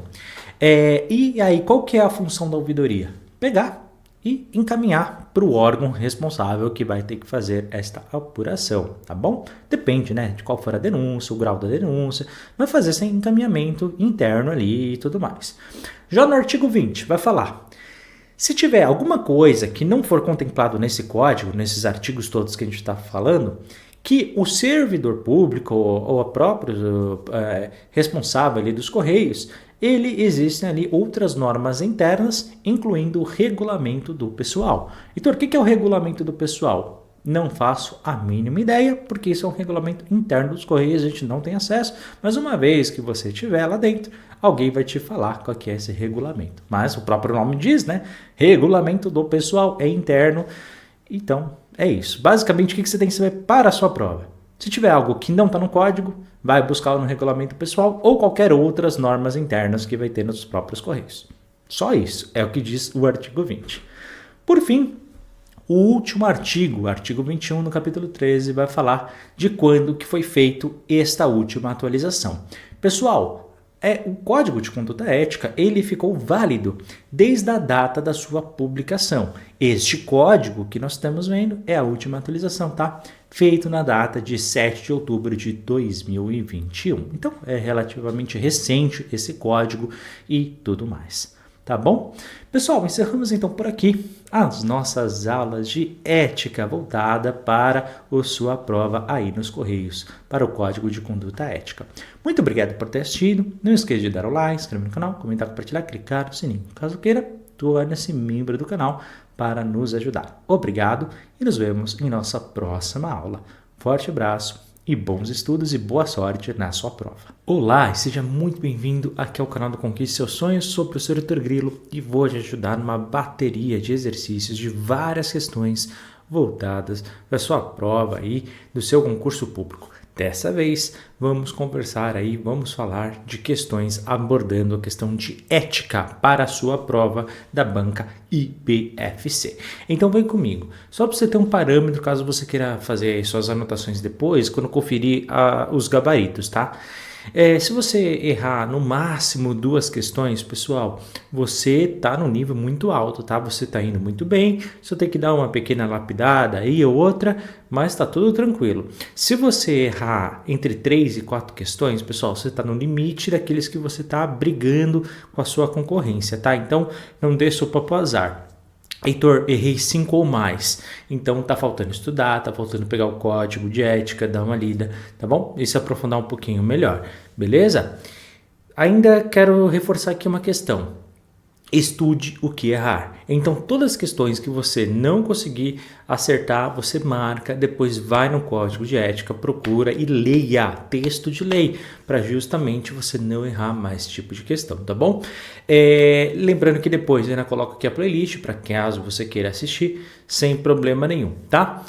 E aí, qual que é a função da ouvidoria? pegar e encaminhar para o órgão responsável que vai ter que fazer esta apuração, tá bom? Depende, né, de qual for a denúncia, o grau da denúncia, vai fazer esse encaminhamento interno ali e tudo mais. Já no artigo 20, vai falar: se tiver alguma coisa que não for contemplado nesse código, nesses artigos todos que a gente está falando, que o servidor público ou a própria responsável ali dos Correios, existem ali outras normas internas, incluindo o regulamento do pessoal. Então, o que é o regulamento do pessoal? Não faço a mínima ideia, porque isso é um regulamento interno dos Correios, a gente não tem acesso, mas uma vez que você estiver lá dentro, alguém vai te falar qual que é esse regulamento. Mas o próprio nome diz, né? Regulamento do pessoal é interno. Então, é isso. Basicamente, o que você tem que saber para a sua prova? Se tiver algo que não está no código, vai buscar no regulamento pessoal ou qualquer outras normas internas que vai ter nos próprios Correios. Só isso é o que diz o artigo 20. Por fim, o último artigo, artigo 21, no capítulo 13, vai falar de quando que foi feito esta última atualização. Pessoal, o Código de Conduta Ética ele ficou válido desde a data da sua publicação. Este código que nós estamos vendo é a última atualização, tá? Feito na data de 7 de outubro de 2021. Então, é relativamente recente esse código e tudo mais. Tá bom? Pessoal, encerramos então por aqui as nossas aulas de ética voltada para a sua prova aí nos Correios, para o Código de Conduta Ética. Muito obrigado por ter assistido. Não esqueça de dar o like, inscrever no canal, comentar, compartilhar, clicar no sininho. Caso queira, torne-se membro do canal para nos ajudar. Obrigado e nos vemos em nossa próxima aula. Forte abraço e bons estudos e boa sorte na sua prova. Olá e seja muito bem-vindo aqui ao canal do Conquiste Seus Sonhos. Sou o professor Heitor Grilo e vou te ajudar numa bateria de exercícios de várias questões voltadas para a sua prova aí do seu concurso público. Dessa vez, vamos conversar aí, vamos falar de questões abordando a questão de ética para a sua prova da banca IBFC. Então vem comigo, só para você ter um parâmetro caso você queira fazer aí suas anotações depois, quando conferir os gabaritos, tá? Se você errar no máximo 2 questões, pessoal, você está no nível muito alto, tá? Você está indo muito bem, só tem que dar uma pequena lapidada aí ou outra, mas está tudo tranquilo. Se você errar entre 3 e 4 questões, pessoal, você está no limite daqueles que você está brigando com a sua concorrência, tá? Então, não dê sopa pro azar. Heitor, errei 5 ou mais, então tá faltando estudar, tá faltando pegar o código de ética, dar uma lida, tá bom? E se aprofundar um pouquinho melhor, beleza? Ainda quero reforçar aqui uma questão. Estude o que errar. Então, todas as questões que você não conseguir acertar, você marca, depois vai no código de ética, procura e leia texto de lei, para justamente você não errar mais esse tipo de questão, tá bom? Lembrando que depois eu ainda coloco aqui a playlist, para caso você queira assistir, sem problema nenhum, tá?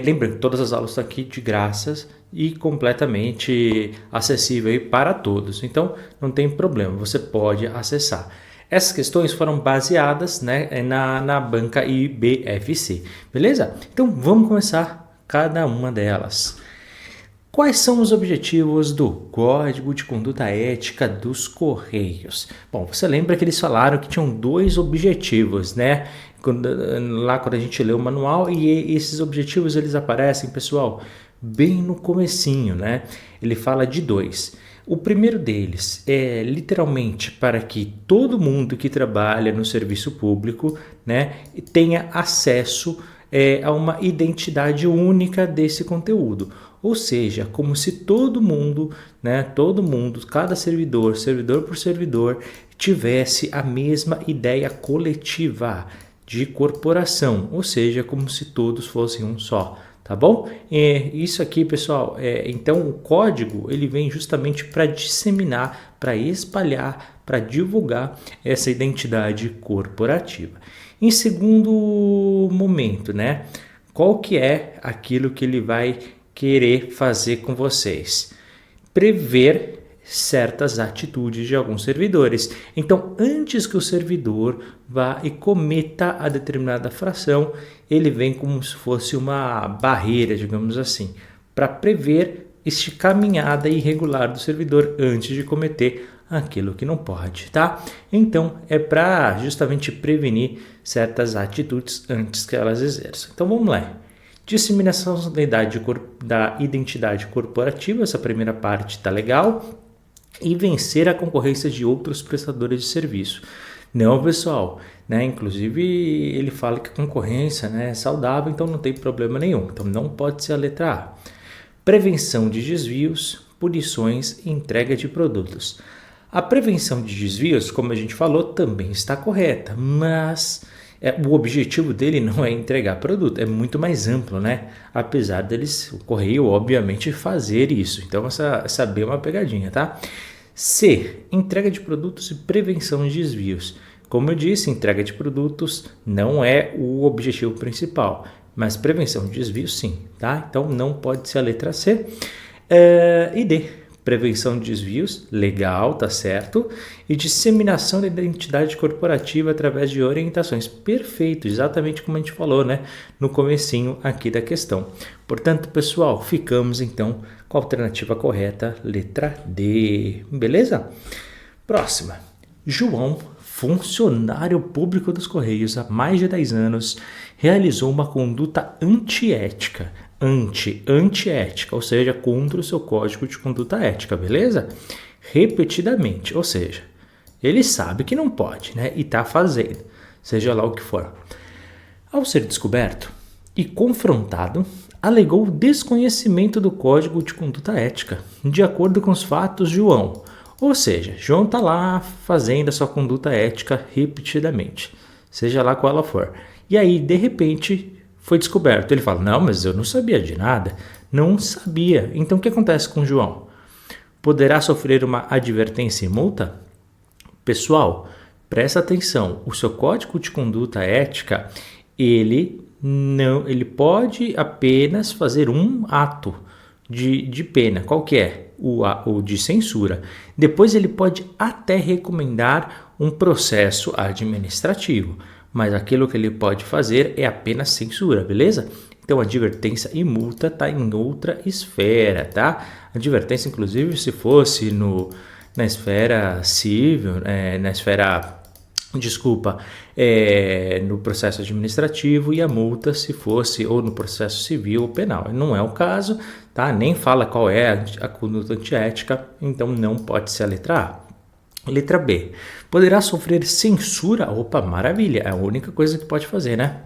Lembrando que todas as aulas estão aqui de graça e completamente acessível aí para todos, então não tem problema, você pode acessar. Essas questões foram baseadas, né, na banca IBFC, beleza? Então vamos começar cada uma delas. Quais são os objetivos do Código de Conduta Ética dos Correios? Bom, você lembra que eles falaram que tinham 2 objetivos, né? Quando a gente lê o manual e esses objetivos eles aparecem, pessoal, bem no comecinho, né? Ele fala de 2. O primeiro deles é literalmente para que todo mundo que trabalha no serviço público, né, tenha acesso a uma identidade única desse conteúdo. Ou seja, como se todo mundo, cada servidor por servidor, tivesse a mesma ideia coletiva de corporação. Ou seja, como se todos fossem um só. Tá bom? Isso aqui, pessoal, então o código ele vem justamente para disseminar, para espalhar, para divulgar essa identidade corporativa. Em segundo momento, né? Qual que é aquilo que ele vai querer fazer com vocês? Prever certas atitudes de alguns servidores. Então, antes que o servidor vá e cometa a determinada fração, ele vem como se fosse uma barreira, digamos assim, para prever este caminhada irregular do servidor antes de cometer aquilo que não pode, tá? Então, é para justamente prevenir certas atitudes antes que elas exerçam. Então, vamos lá. Disseminação da identidade corporativa, essa primeira parte está legal. E vencer a concorrência de outros prestadores de serviço. Não, pessoal, né? Inclusive ele fala que a concorrência, né, é saudável, então não tem problema nenhum. Então não pode ser a letra A. Prevenção de desvios, punições e entrega de produtos. A prevenção de desvios, como a gente falou, também está correta, mas o objetivo dele não é entregar produto, é muito mais amplo, né? Apesar deles, o correio, obviamente, fazer isso. Então, essa B é uma pegadinha, tá? C, entrega de produtos e prevenção de desvios. Como eu disse, entrega de produtos não é o objetivo principal, mas prevenção de desvios sim, tá? Então não pode ser a letra C. E D, prevenção de desvios, legal, tá certo. E disseminação da identidade corporativa através de orientações, perfeito, exatamente como a gente falou, né? No comecinho aqui da questão. Portanto, pessoal, ficamos então com a alternativa correta, letra D, beleza? Próxima. João, funcionário público dos Correios há mais de 10 anos, realizou uma conduta antiética, antiética, ou seja, contra o seu código de conduta ética, beleza? Repetidamente, ou seja, ele sabe que não pode, né? E tá fazendo, seja lá o que for. Ao ser descoberto e confrontado, alegou desconhecimento do código de conduta ética, de acordo com os fatos de João. Ou seja, João está lá fazendo a sua conduta ética repetidamente, seja lá qual ela for. E aí, de repente, foi descoberto. Ele fala, não, mas eu não sabia de nada. Não sabia. Então, o que acontece com João? Poderá sofrer uma advertência e multa? Pessoal, presta atenção. O seu código de conduta ética, ele pode apenas fazer um ato de pena. Qual que é? O de censura. Depois ele pode até recomendar um processo administrativo, mas aquilo que ele pode fazer é apenas censura, beleza? Então, advertência e multa está em outra esfera, tá? Advertência, inclusive, se fosse na esfera civil, no processo administrativo, e a multa se fosse ou no processo civil ou penal. Não é o caso, tá? Nem fala qual é a conduta antiética, então não pode ser a letra A. Letra B. Poderá sofrer censura? Opa, maravilha, é a única coisa que pode fazer, né?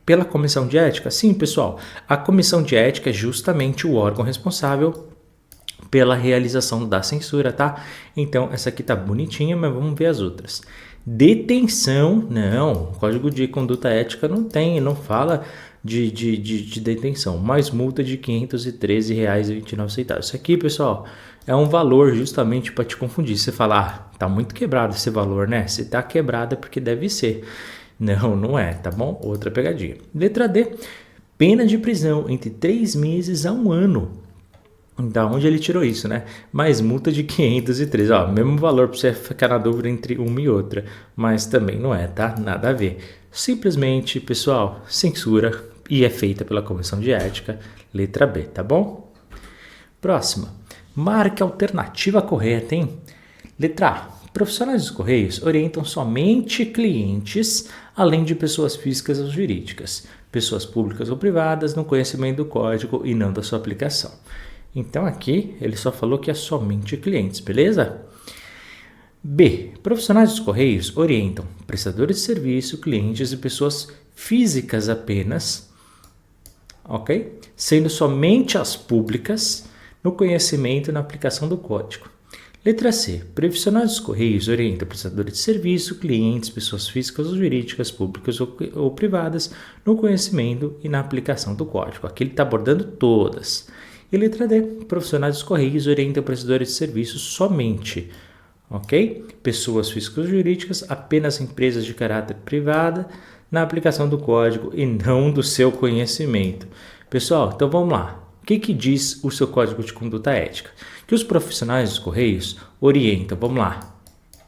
Pela comissão de ética? Sim, pessoal, a comissão de ética é justamente o órgão responsável pela realização da censura, tá? Então, essa aqui tá bonitinha, mas vamos ver as outras. Detenção, não, o Código de Conduta Ética não fala de detenção, mais multa de R$ 513,29. Isso aqui, pessoal, é um valor justamente para te confundir. Você fala, tá muito quebrado esse valor, né? Se tá quebrado é porque deve ser. Não é, tá bom? Outra pegadinha. Letra D, pena de prisão entre 3 meses a 1 ano. Da onde ele tirou isso, né? Mais multa de 513, ó, mesmo valor para você ficar na dúvida entre uma e outra, mas também não é, tá? Nada a ver. Simplesmente, pessoal, censura e é feita pela comissão de ética, letra B, tá bom? Próxima. Marque a alternativa correta, hein? Letra A. Profissionais dos Correios orientam somente clientes, além de pessoas físicas ou jurídicas, pessoas públicas ou privadas, no conhecimento do código e não da sua aplicação. Então aqui ele só falou que é somente clientes, beleza? B. Profissionais dos Correios orientam prestadores de serviço, clientes e pessoas físicas apenas, ok? Sendo somente as públicas no conhecimento e na aplicação do código. Letra C. Profissionais dos Correios orientam prestadores de serviço, clientes, pessoas físicas ou jurídicas, públicas ou privadas, no conhecimento e na aplicação do código. Aqui ele está abordando todas. E letra D. Profissionais dos Correios orientam prestadores de serviços somente, ok? Pessoas físicas ou jurídicas, apenas empresas de caráter privado, na aplicação do código e não do seu conhecimento. Pessoal, então vamos lá. O que diz o seu código de conduta ética? Que os profissionais dos Correios orientam, vamos lá,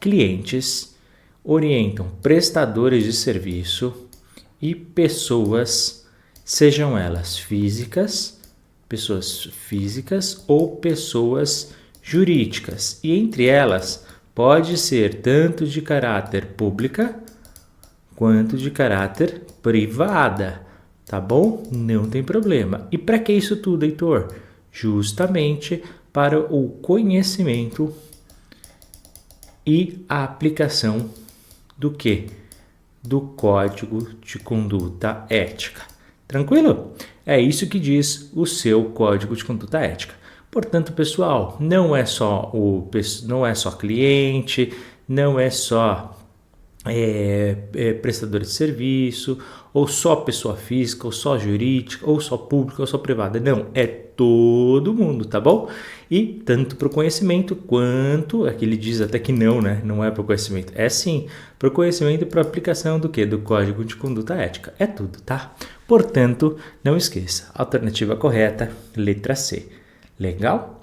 clientes, orientam prestadores de serviço e pessoas, sejam elas pessoas físicas ou pessoas jurídicas, e entre elas pode ser tanto de caráter pública quanto de caráter privada, tá bom? Não tem problema. E para que isso tudo, Heitor? Justamente para o conhecimento e a aplicação do quê? Do Código de Conduta Ética. Tranquilo? É isso que diz o seu Código de Conduta Ética. Portanto, pessoal, não é só cliente, não é só prestador de serviço, ou só pessoa física, ou só jurídica, ou só pública, ou só privada. Não, é todo mundo, tá bom? E tanto para o conhecimento quanto, aqui ele diz até que não, né? Não é para o conhecimento, é sim para o conhecimento e para a aplicação do quê? Do Código de Conduta Ética. É tudo, tá? Portanto, não esqueça, alternativa correta, letra C. Legal?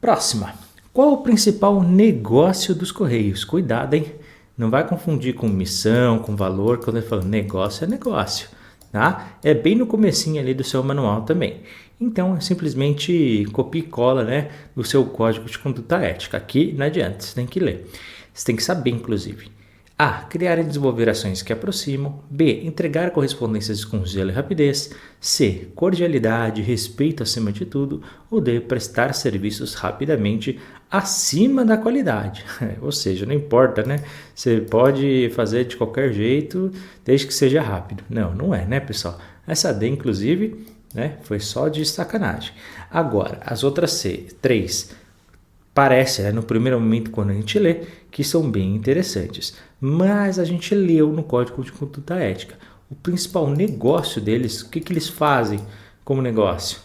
Próxima. Qual o principal negócio dos Correios? Cuidado, hein? Não vai confundir com missão, com valor, quando ele fala negócio é negócio, tá? É bem no comecinho ali do seu manual também. Então, é simplesmente copia e cola, né, do seu Código de Conduta Ética. Aqui não adianta, você tem que ler. Você tem que saber, inclusive. A. Criar e desenvolver ações que aproximam. B. Entregar correspondências com zelo e rapidez. C. Cordialidade, respeito acima de tudo. Ou D. Prestar serviços rapidamente acima da qualidade. Ou seja, não importa, né? Você pode fazer de qualquer jeito, desde que seja rápido. Não, não é, né, pessoal? Essa D, inclusive, né, foi só de sacanagem. Agora, as outras três parece, né, no primeiro momento, quando a gente lê, que são bem interessantes. Mas a gente leu no Código de Conduta Ética. O principal negócio deles, o que eles fazem como negócio?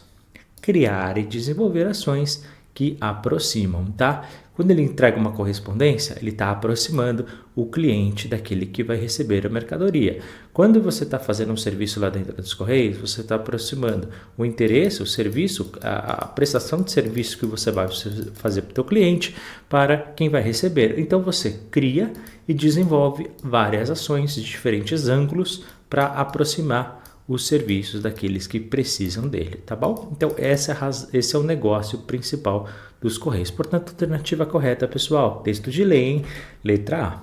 Criar e desenvolver ações que aproximam, tá? Quando ele entrega uma correspondência, ele está aproximando o cliente daquele que vai receber a mercadoria. Quando você está fazendo um serviço lá dentro dos Correios, você está aproximando o interesse, o serviço, a prestação de serviço que você vai fazer para o teu cliente para quem vai receber. Então você cria e desenvolve várias ações de diferentes ângulos para aproximar os serviços daqueles que precisam dele, tá bom? Então esse é o negócio principal dos Correios. Portanto, alternativa correta, pessoal. Texto de lei, hein? Letra A.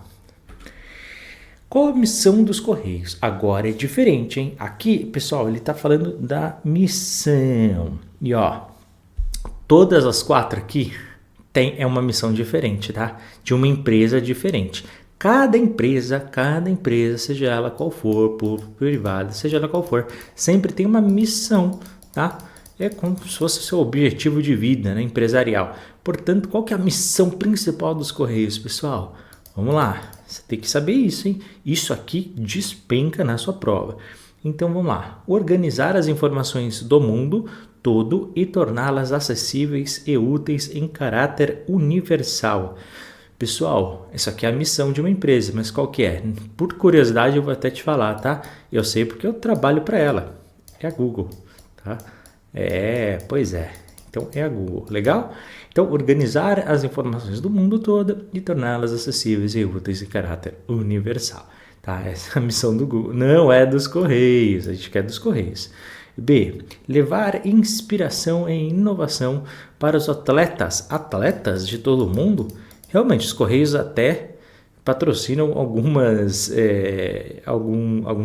Qual a missão dos Correios? Agora é diferente, hein? Aqui, pessoal, ele está falando da missão. E ó, todas as quatro aqui é uma missão diferente, tá? De uma empresa diferente. Cada empresa, seja ela qual for, pública, privada, seja ela qual for, sempre tem uma missão, tá? É como se fosse o seu objetivo de vida, né, empresarial. Portanto, qual que é a missão principal dos Correios, pessoal? Vamos lá, você tem que saber isso, hein? Isso aqui despenca na sua prova. Então, vamos lá. Organizar as informações do mundo todo e torná-las acessíveis e úteis em caráter universal. Pessoal, isso aqui é a missão de uma empresa, mas qual que é? Por curiosidade eu vou até te falar, tá? Eu sei porque eu trabalho para ela. É a Google, tá? Pois é. Então é a Google, legal? Então, organizar as informações do mundo todo e torná-las acessíveis e úteis em caráter universal. Tá? Essa é a missão do Google. Não é dos Correios, a gente quer dos Correios. B. Levar inspiração e inovação para os atletas de todo o mundo. Realmente, os Correios até patrocinam alguns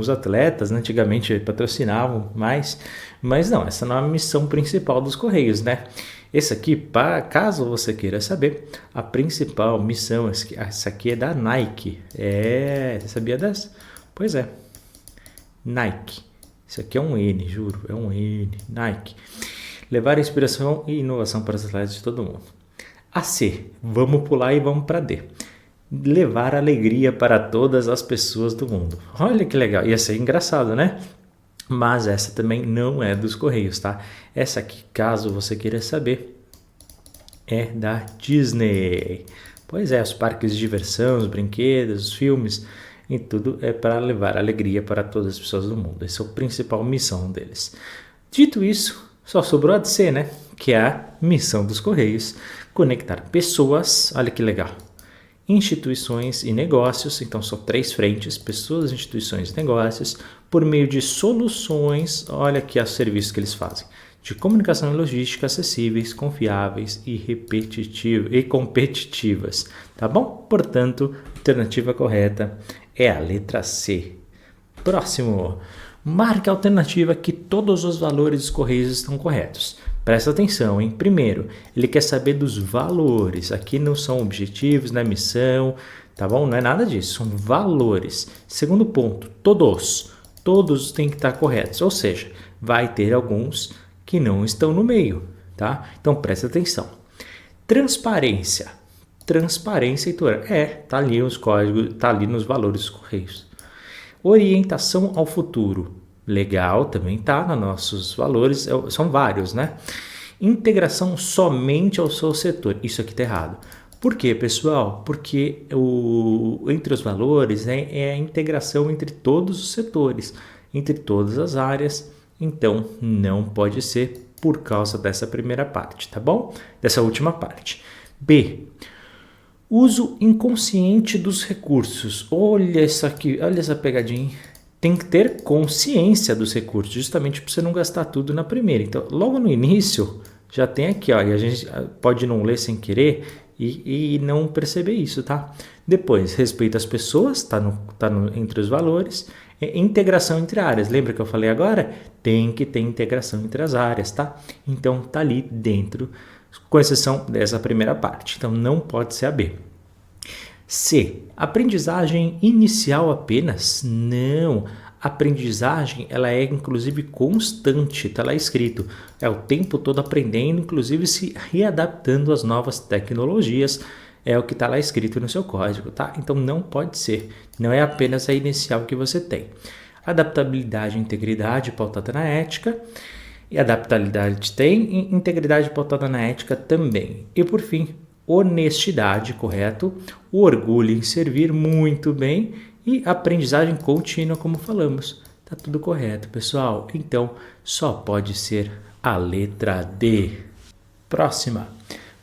atletas, né? Antigamente patrocinavam mais, mas não, essa não é a missão principal dos Correios, né? Esse aqui, caso você queira saber, a principal missão, essa aqui é da Nike. Você sabia dessa? Pois é, Nike. Isso aqui é um N, juro, é um N, Nike. Levar inspiração e inovação para os atletas de todo mundo. A C, vamos pular e vamos para D. Levar alegria para todas as pessoas do mundo. Olha que legal, ia ser engraçado, né? Mas essa também não é dos Correios, tá? Essa aqui, caso você queira saber, é da Disney. Pois é, os parques de diversão, os brinquedos, os filmes, e tudo é para levar alegria para todas as pessoas do mundo. Essa é a principal missão deles. Dito isso, só sobrou a de C, né? Que é a missão dos Correios. Conectar pessoas, olha que legal, instituições e negócios, então são 3 frentes, pessoas, instituições e negócios, por meio de soluções, olha aqui os serviços que eles fazem, de comunicação e logística acessíveis, confiáveis e competitivas, tá bom? Portanto, a alternativa correta é a letra C. Próximo. Marque a alternativa que todos os valores dos Correios estão corretos. Presta atenção, hein? Primeiro, ele quer saber dos valores. Aqui não são objetivos, não é missão, tá bom? Não é nada disso, são valores. Segundo ponto, todos têm que estar corretos, ou seja, vai ter alguns que não estão no meio, tá? Então presta atenção. Transparência, Heitor, tá ali os códigos, tá ali nos valores dos Correios. Orientação ao futuro, legal, também tá nos nossos valores, são vários, né? Integração somente ao seu setor, isso aqui tá errado. Por quê, pessoal? Porque entre os valores, né, é a integração entre todos os setores, entre todas as áreas, então não pode ser por causa dessa primeira parte, tá bom? Dessa última parte. B. Uso inconsciente dos recursos. Olha isso aqui, olha essa pegadinha. Tem que ter consciência dos recursos, justamente para você não gastar tudo na primeira. Então, logo no início, já tem aqui, ó, e a gente pode não ler sem querer e não perceber isso, tá? Depois, respeito às pessoas, tá entre os valores. Integração entre áreas, lembra que eu falei agora? Tem que ter integração entre as áreas, tá? Então, tá ali dentro, com exceção dessa primeira parte. Então, não pode ser a B. C. Aprendizagem inicial apenas? Não. A aprendizagem, ela é inclusive constante, está lá escrito. É o tempo todo aprendendo, inclusive se readaptando às novas tecnologias. É o que está lá escrito no seu código, tá? Então não pode ser. Não é apenas a inicial que você tem. Adaptabilidade e integridade pautada na ética. E adaptabilidade tem, e integridade pautada na ética também. E por fim, honestidade, correto? O orgulho em servir, muito bem. E aprendizagem contínua, como falamos. Tá tudo correto, pessoal. Então, só pode ser a letra D. Próxima.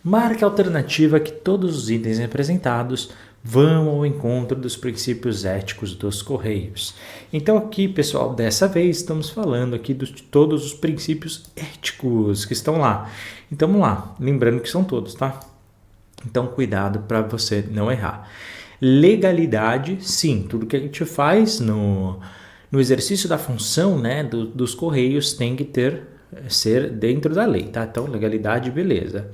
Marque a alternativa que todos os itens representados vão ao encontro dos princípios éticos dos Correios. Então aqui, pessoal, dessa vez estamos falando aqui de todos os princípios éticos que estão lá. Então vamos lá, lembrando que são todos, tá? Então cuidado para você não errar. Legalidade, sim, tudo que a gente faz no exercício da função, né, dos Correios tem que ser dentro da lei, tá? Então legalidade, beleza.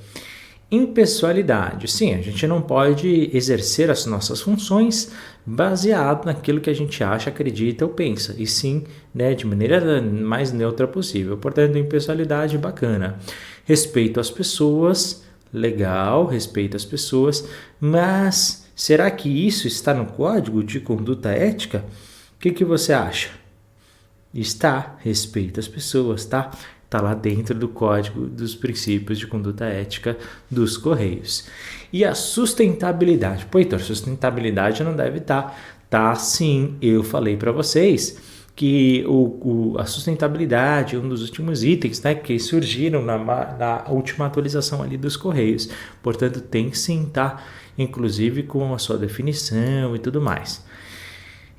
Impessoalidade, sim, a gente não pode exercer as nossas funções baseado naquilo que a gente acha, acredita ou pensa, e sim, né, de maneira mais neutra possível. Portanto, impessoalidade, bacana. Respeito às pessoas, legal, respeito às pessoas, mas será que isso está no Código de Conduta Ética? O que você acha? Está, respeito às pessoas, tá? Está lá dentro do Código dos Princípios de Conduta Ética dos Correios. E a sustentabilidade. Pô, Heitor, sustentabilidade não deve estar. Tá sim, eu falei para vocês que a sustentabilidade é um dos últimos itens, né, que surgiram na última atualização ali dos Correios. Portanto, tem sim, tá? Inclusive com a sua definição e tudo mais.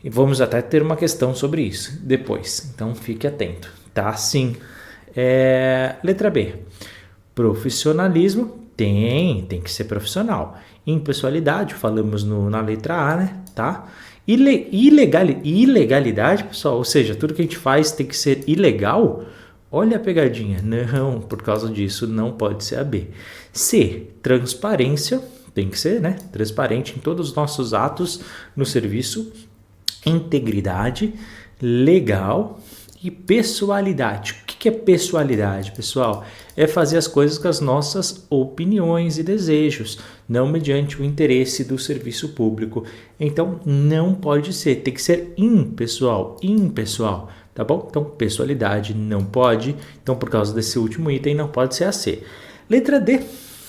E vamos até ter uma questão sobre isso depois. Então, fique atento. Tá sim. Letra B. Profissionalismo tem que ser profissional. Impessoalidade, falamos na letra A, né? Tá? Ilegalidade, pessoal, ou seja, tudo que a gente faz tem que ser ilegal. Olha a pegadinha. Não, por causa disso não pode ser a B. C. Transparência, tem que ser, né? Transparente em todos os nossos atos no serviço. Integridade, legal. E pessoalidade. O que é pessoalidade, pessoal? É fazer as coisas com as nossas opiniões e desejos, não mediante o interesse do serviço público. Então, não pode ser, tem que ser impessoal, tá bom? Então, pessoalidade não pode, então por causa desse último item não pode ser a C. Letra D,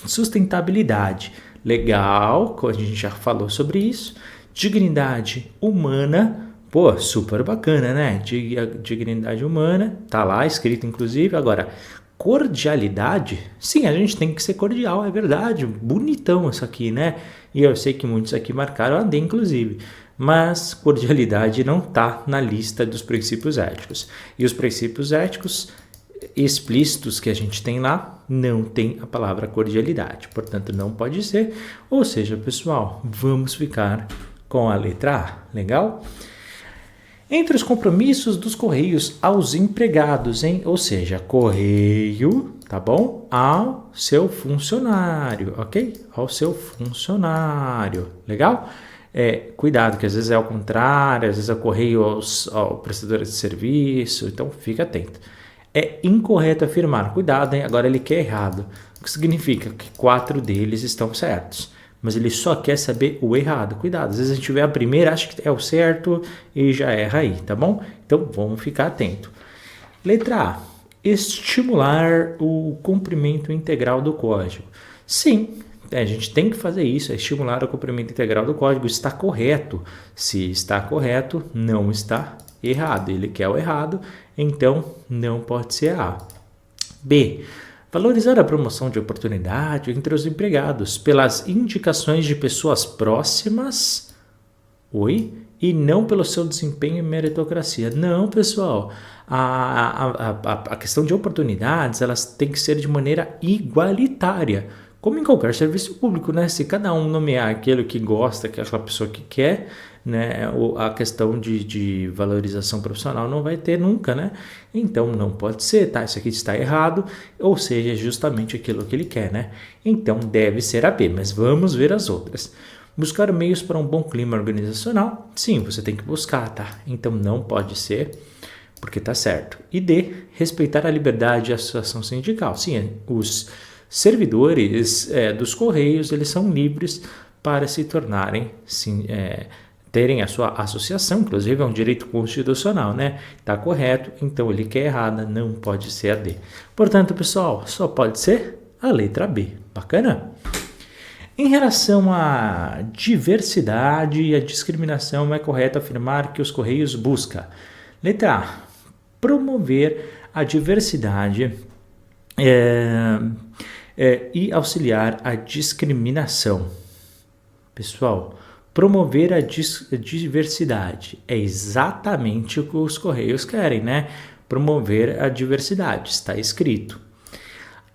sustentabilidade. Legal, a gente já falou sobre isso. Dignidade humana. Pô, super bacana, né? Dignidade humana, tá lá escrito inclusive. Agora, cordialidade, sim, a gente tem que ser cordial, é verdade. Bonitão isso aqui, né? E eu sei que muitos aqui marcaram a D, inclusive. Mas cordialidade não tá na lista dos princípios éticos. E os princípios éticos explícitos que a gente tem lá, não tem a palavra cordialidade, portanto não pode ser. Ou seja, pessoal, vamos ficar com a letra A, legal? Entre os compromissos dos Correios aos empregados, hein? Ou seja, correio, tá bom? Ao seu funcionário, ok? Ao seu funcionário, legal? Cuidado, que às vezes é ao contrário, às vezes é o correio ao prestador de serviço, então fica atento. É incorreto afirmar, cuidado, hein? Agora ele quer errado, o que significa que 4 deles estão certos, mas ele só quer saber o errado. Cuidado, às vezes a gente vê a primeira, acha que é o certo e já erra aí, tá bom? Então vamos ficar atento. Letra A, estimular o cumprimento integral do código. Sim, a gente tem que fazer isso, é estimular o cumprimento integral do código, está correto. Se está correto, não está errado. Ele quer o errado, então não pode ser A. B, valorizar a promoção de oportunidade entre os empregados pelas indicações de pessoas próximas, e não pelo seu desempenho e meritocracia. Não, pessoal, a questão de oportunidades, elas têm que ser de maneira igualitária, como em qualquer serviço público, né? Se cada um nomear aquele que gosta, que é aquela pessoa que quer, né? A questão de valorização profissional não vai ter nunca, né? Então não pode ser, tá? Isso aqui está errado, ou seja, justamente aquilo que ele quer, né? Então deve ser a B, mas vamos ver as outras. Buscar meios para um bom clima organizacional, sim, você tem que buscar, tá? Então não pode ser, porque tá certo. E D, respeitar a liberdade e a associação sindical. Sim, os servidores dos Correios, eles são livres para se tornarem, terem a sua associação, inclusive é um direito constitucional, né? Tá correto, então ele quer errada, não pode ser a D. Portanto, pessoal, só pode ser a letra B. Bacana? Em relação à diversidade e à discriminação, é correto afirmar que os Correios buscam. Letra A, promover a diversidade e auxiliar a discriminação. Pessoal, promover a diversidade é exatamente o que os Correios querem, né? Promover a diversidade, está escrito.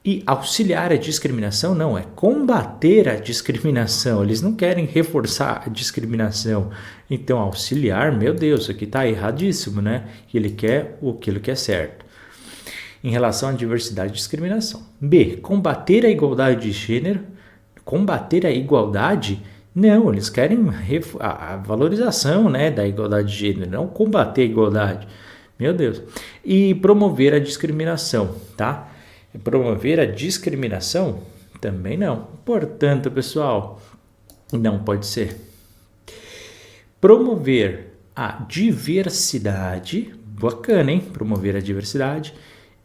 E auxiliar a discriminação não, é combater a discriminação. Eles não querem reforçar a discriminação. Então, auxiliar, meu Deus, aqui está erradíssimo, né? Ele quer aquilo que é certo. Em relação à diversidade e discriminação. B, combater a igualdade de gênero. Combater a igualdade? Não, eles querem a valorização, né, da igualdade de gênero, não combater a igualdade. Meu Deus. E promover a discriminação, tá? Promover a discriminação? Também não. Portanto, pessoal, não pode ser. Promover a diversidade, bacana, hein? Promover a diversidade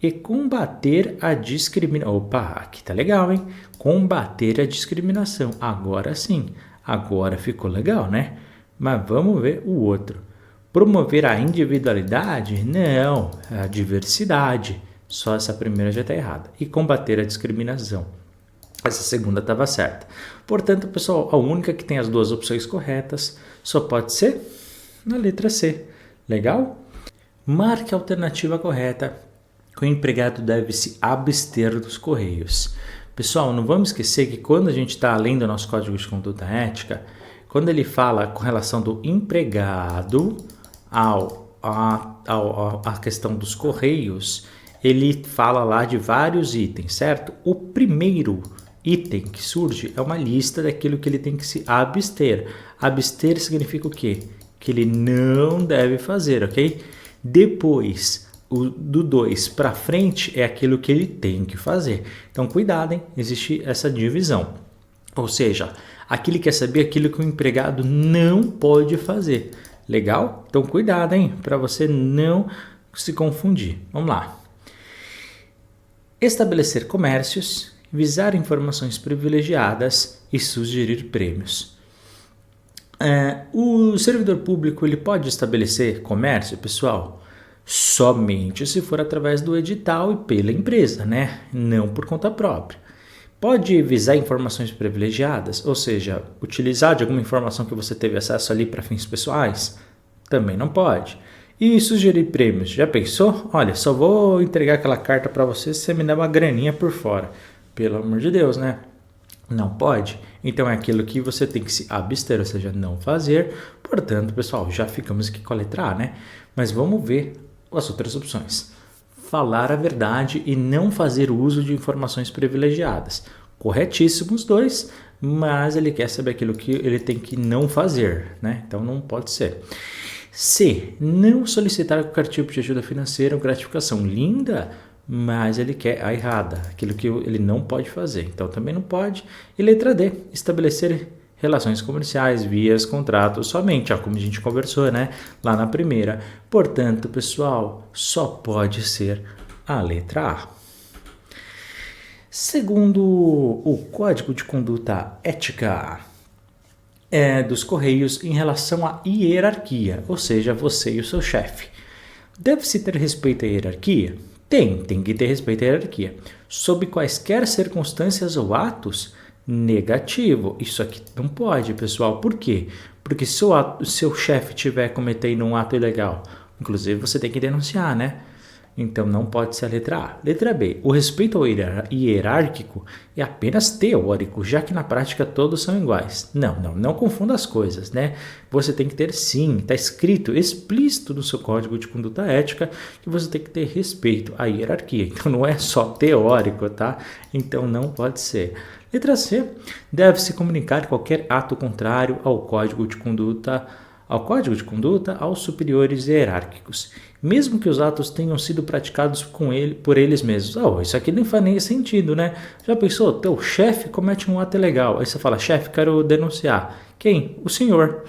e combater a discriminação. Opa, aqui tá legal, hein? Combater a discriminação. Agora sim, agora ficou legal, né? Mas vamos ver o outro. Promover a individualidade? Não, a diversidade. Só essa primeira já está errada. E combater a discriminação. Essa segunda estava certa. Portanto, pessoal, a única que tem as duas opções corretas só pode ser na letra C. Legal? Marque a alternativa correta, que o empregado deve se abster dos Correios. Pessoal, não vamos esquecer que quando a gente está além do nosso Código de Conduta Ética, quando ele fala com relação do empregado à questão dos Correios, ele fala lá de vários itens, certo? O primeiro item que surge é uma lista daquilo que ele tem que se abster. Abster significa o quê? Que ele não deve fazer, ok? Depois, do 2 para frente é aquilo que ele tem que fazer. Então, cuidado, hein? Existe essa divisão. Ou seja, aqui ele quer saber aquilo que o empregado não pode fazer. Legal? Então, cuidado, hein? Para você não se confundir. Vamos lá. Estabelecer comércios, visar informações privilegiadas e sugerir prêmios. O servidor público ele pode estabelecer comércio, pessoal, somente se for através do edital e pela empresa, né? Não por conta própria. Pode visar informações privilegiadas, ou seja, utilizar de alguma informação que você teve acesso ali para fins pessoais? Também não pode. E sugerir prêmios, já pensou? Olha, só vou entregar aquela carta para você se você me der uma graninha por fora. Pelo amor de Deus, né? Não pode? Então é aquilo que você tem que se abster, ou seja, não fazer. Portanto, pessoal, já ficamos aqui com a letra A, né? Mas vamos ver as outras opções. Falar a verdade e não fazer uso de informações privilegiadas. Corretíssimos dois, mas ele quer saber aquilo que ele tem que não fazer, né? Então não pode ser. C. Não solicitar qualquer tipo de ajuda financeira ou gratificação. Linda, mas ele quer a errada, aquilo que ele não pode fazer. Então também não pode. E letra D. Estabelecer relações comerciais, vias, contratos, somente, como a gente conversou, né? Lá na primeira. Portanto, pessoal, só pode ser a letra A. Segundo o Código de Conduta Ética dos Correios em relação à hierarquia, ou seja, você e o seu chefe. Deve-se ter respeito à hierarquia? Tem que ter respeito à hierarquia. Sob quaisquer circunstâncias ou atos, negativo. Isso aqui não pode, pessoal. Por quê? Porque se o seu chefe estiver cometendo um ato ilegal, inclusive você tem que denunciar, né? Então não pode ser a letra A. Letra B. O respeito ao hierárquico é apenas teórico, já que na prática todos são iguais. Não confunda as coisas, né? Você tem que ter sim, está escrito explícito no seu código de conduta ética que você tem que ter respeito à hierarquia. Então não é só teórico, tá? Então não pode ser. Letra C. Deve-se comunicar qualquer ato contrário ao código de conduta aos superiores hierárquicos, mesmo que os atos tenham sido praticados por eles mesmos. Isso aqui nem faz nem sentido, né? Já pensou? Teu chefe comete um ato ilegal. Aí você fala, chefe, quero denunciar. Quem? O senhor.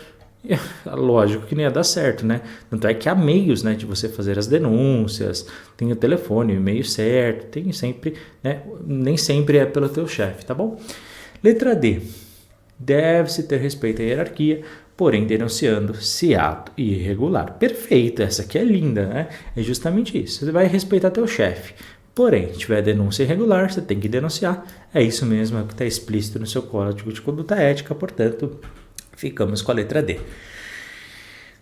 Lógico que não ia dar certo, né? Tanto é que há meios, né, de você fazer as denúncias, tem o telefone, o e-mail certo, tem sempre, né? Nem sempre é pelo teu chefe, tá bom? Letra D. Deve-se ter respeito à hierarquia, porém denunciando se ato irregular. Perfeito, essa aqui é linda, né? É justamente isso. Você vai respeitar teu chefe. Porém, se tiver denúncia irregular, você tem que denunciar. É isso mesmo, é o que está explícito no seu código de conduta ética, portanto, ficamos com a letra D.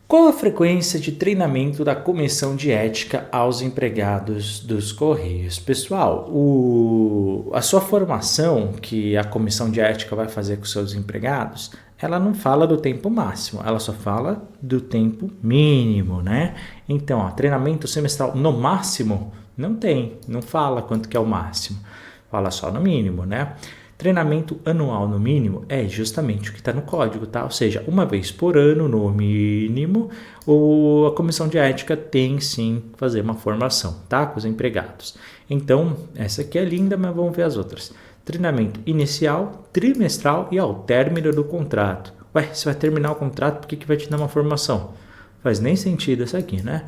Qual a frequência de treinamento da comissão de ética aos empregados dos Correios? Pessoal, a sua formação que a comissão de ética vai fazer com seus empregados, ela não fala do tempo máximo, ela só fala do tempo mínimo, né? Então, treinamento semestral no máximo não fala quanto que é o máximo, fala só no mínimo, né? Treinamento anual no mínimo é justamente o que está no código, tá? Ou seja, uma vez por ano no mínimo, a comissão de ética tem sim que fazer uma formação, tá? Com os empregados. Então, essa aqui é linda, mas vamos ver as outras. Treinamento inicial, trimestral e ao término do contrato. Ué, você vai terminar o contrato, por que vai te dar uma formação? Faz nem sentido essa aqui, né?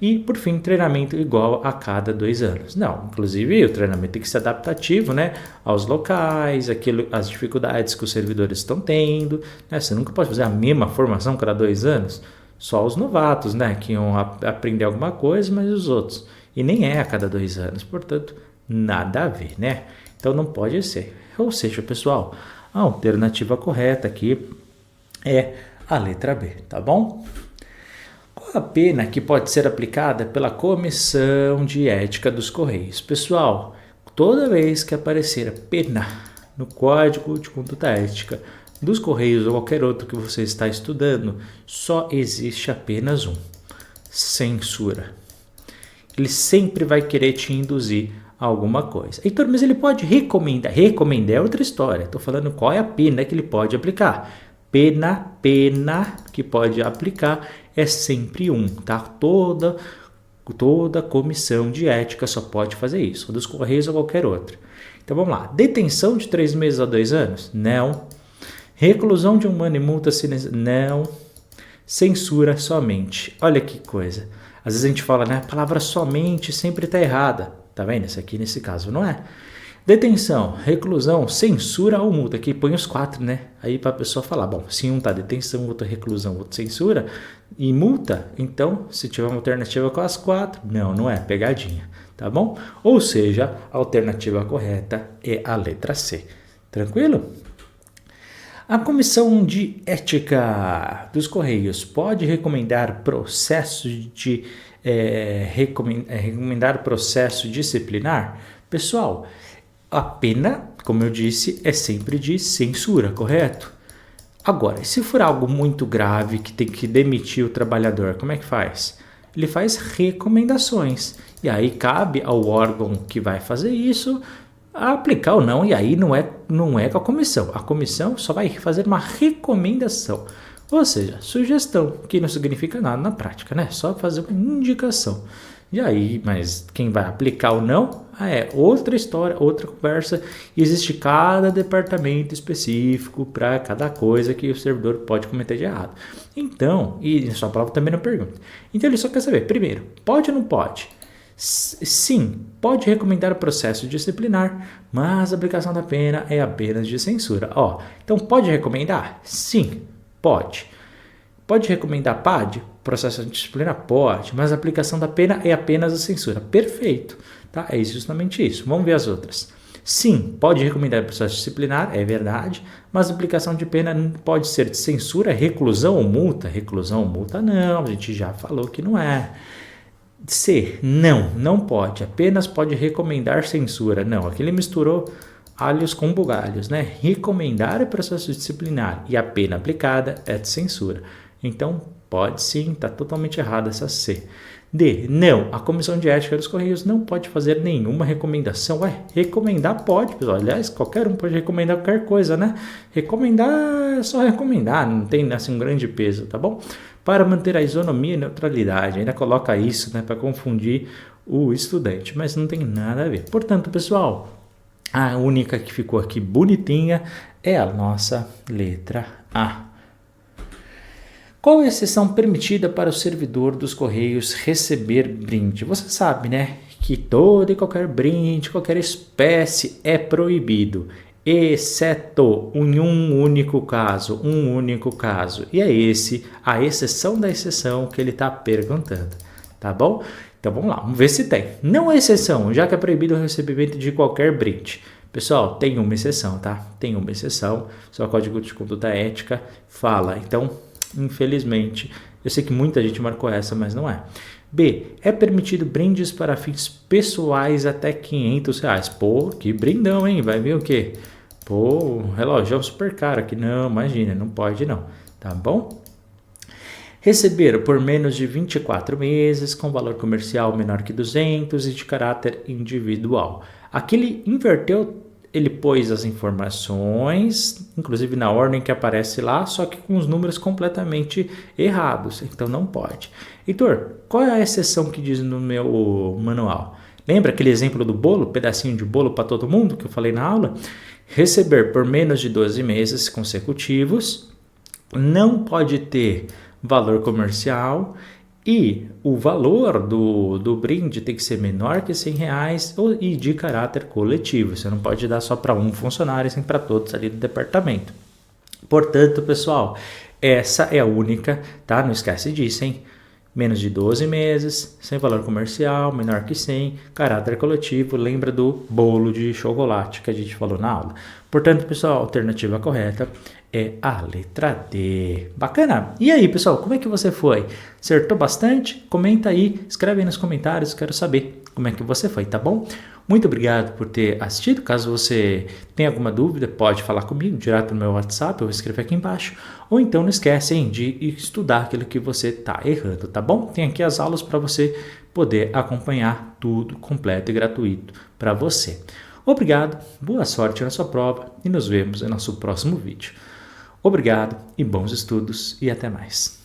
E, por fim, treinamento igual a cada 2 anos. Não, inclusive o treinamento tem que ser adaptativo, né, aos locais, as dificuldades que os servidores estão tendo, né? Você nunca pode fazer a mesma formação cada 2 anos. Só os novatos, né, que iam aprender alguma coisa, mas os outros. E nem é a cada 2 anos, portanto, nada a ver, né? Então não pode ser. Ou seja, pessoal, a alternativa correta aqui é a letra B, tá bom? Qual a pena que pode ser aplicada pela Comissão de Ética dos Correios? Pessoal, toda vez que aparecer a pena no Código de Conduta Ética dos Correios ou qualquer outro que você está estudando, só existe apenas um: censura. Ele sempre vai querer te induzir a alguma coisa. Heitor, mas ele pode recomendar. Recomendar é outra história. Estou falando qual é a pena que ele pode aplicar. Pena que pode aplicar é sempre um, tá? Toda comissão de ética só pode fazer isso, ou dos Correios ou qualquer outra. Então vamos lá. Detenção de 3 meses a 2 anos? Não. Reclusão de 1 ano e multa? Não. Censura somente. Olha que coisa. Às vezes a gente fala, né? A palavra somente sempre está errada. Tá vendo? Isso aqui nesse caso não é. Detenção, reclusão, censura ou multa. Aqui põe os 4, né? Aí para a pessoa falar, bom, se um tá detenção, outro reclusão, outro censura e multa, então se tiver uma alternativa com as 4, não é pegadinha, tá bom? Ou seja, a alternativa correta é a letra C. Tranquilo? A Comissão de Ética dos Correios pode recomendar recomendar processo disciplinar? Pessoal, a pena, como eu disse, é sempre de censura, correto? Agora, se for algo muito grave que tem que demitir o trabalhador, como é que faz? Ele faz recomendações. E aí cabe ao órgão que vai fazer isso aplicar ou não. E aí não é com a comissão. A comissão só vai fazer uma recomendação. Ou seja, sugestão, que não significa nada na prática, né? Só fazer uma indicação. E aí, mas quem vai aplicar ou não é outra história, outra conversa. E existe cada departamento específico para cada coisa que o servidor pode cometer de errado. Então, e sua prova também não pergunta. Então ele só quer saber, primeiro, pode ou não pode? Sim, pode recomendar o processo disciplinar, mas a aplicação da pena é apenas de censura. Então pode recomendar? Sim, pode. Pode recomendar PAD? Processo disciplinar? Pode, mas a aplicação da pena é apenas a censura. Perfeito, tá? É justamente isso. Vamos ver as outras. Sim, pode recomendar o processo disciplinar, é verdade, mas a aplicação de pena pode ser de censura, reclusão ou multa. Reclusão ou multa não, a gente já falou que não é. C, não pode, apenas pode recomendar censura. Não, aqui ele misturou alhos com bugalhos, né? Recomendar o processo disciplinar e a pena aplicada é de censura. Então, pode sim, está totalmente errada essa C. D, não, a Comissão de Ética dos Correios não pode fazer nenhuma recomendação. Recomendar pode, pessoal. Aliás, qualquer um pode recomendar qualquer coisa, né? Recomendar é só recomendar, não tem assim um grande peso, tá bom? Para manter a isonomia e neutralidade, ainda coloca isso, né, para confundir o estudante, mas não tem nada a ver. Portanto, pessoal, a única que ficou aqui bonitinha é a nossa letra A. Qual é a exceção permitida para o servidor dos Correios receber brinde? Você sabe, né, que todo e qualquer brinde, qualquer espécie é proibido, exceto em um único caso. E é esse a exceção da exceção que ele está perguntando, tá bom? Então vamos lá, vamos ver se tem. Não é exceção, já que é proibido o recebimento de qualquer brinde. Pessoal, tem uma exceção, tá? Tem uma exceção, só o Código de Conduta Ética fala. Então, infelizmente, eu sei que muita gente marcou essa, mas não é. B, é permitido brindes para fins pessoais até R$500. Pô, que brindão, hein? Vai ver o quê? Pô, relógio super caro aqui. Não, imagina, não pode não, tá bom? Receber por menos de 24 meses, com valor comercial menor que 200 e de caráter individual. Aqui ele inverteu, ele pôs as informações, inclusive na ordem que aparece lá, só que com os números completamente errados, então não pode. Heitor, qual é a exceção que diz no meu manual? Lembra aquele exemplo do bolo, pedacinho de bolo para todo mundo que eu falei na aula? Receber por menos de 12 meses consecutivos, não pode ter valor comercial e o valor do brinde tem que ser menor que R$100 e de caráter coletivo. Você não pode dar só para um funcionário, sim para todos ali do departamento. Portanto, pessoal, essa é a única, tá? Não esquece disso, hein? Menos de 12 meses, sem valor comercial, menor que 100, caráter coletivo, lembra do bolo de chocolate que a gente falou na aula. Portanto, pessoal, a alternativa correta é a letra D. Bacana? E aí, pessoal, como é que você foi? Acertou bastante? Comenta aí, escreve aí nos comentários, quero saber como é que você foi, tá bom? Muito obrigado por ter assistido. Caso você tenha alguma dúvida, pode falar comigo direto no meu WhatsApp, eu vou escrever aqui embaixo. Ou então não esquecem de estudar aquilo que você está errando, tá bom? Tem aqui as aulas para você poder acompanhar tudo completo e gratuito para você. Obrigado, boa sorte na sua prova e nos vemos em nosso próximo vídeo. Obrigado e bons estudos e até mais.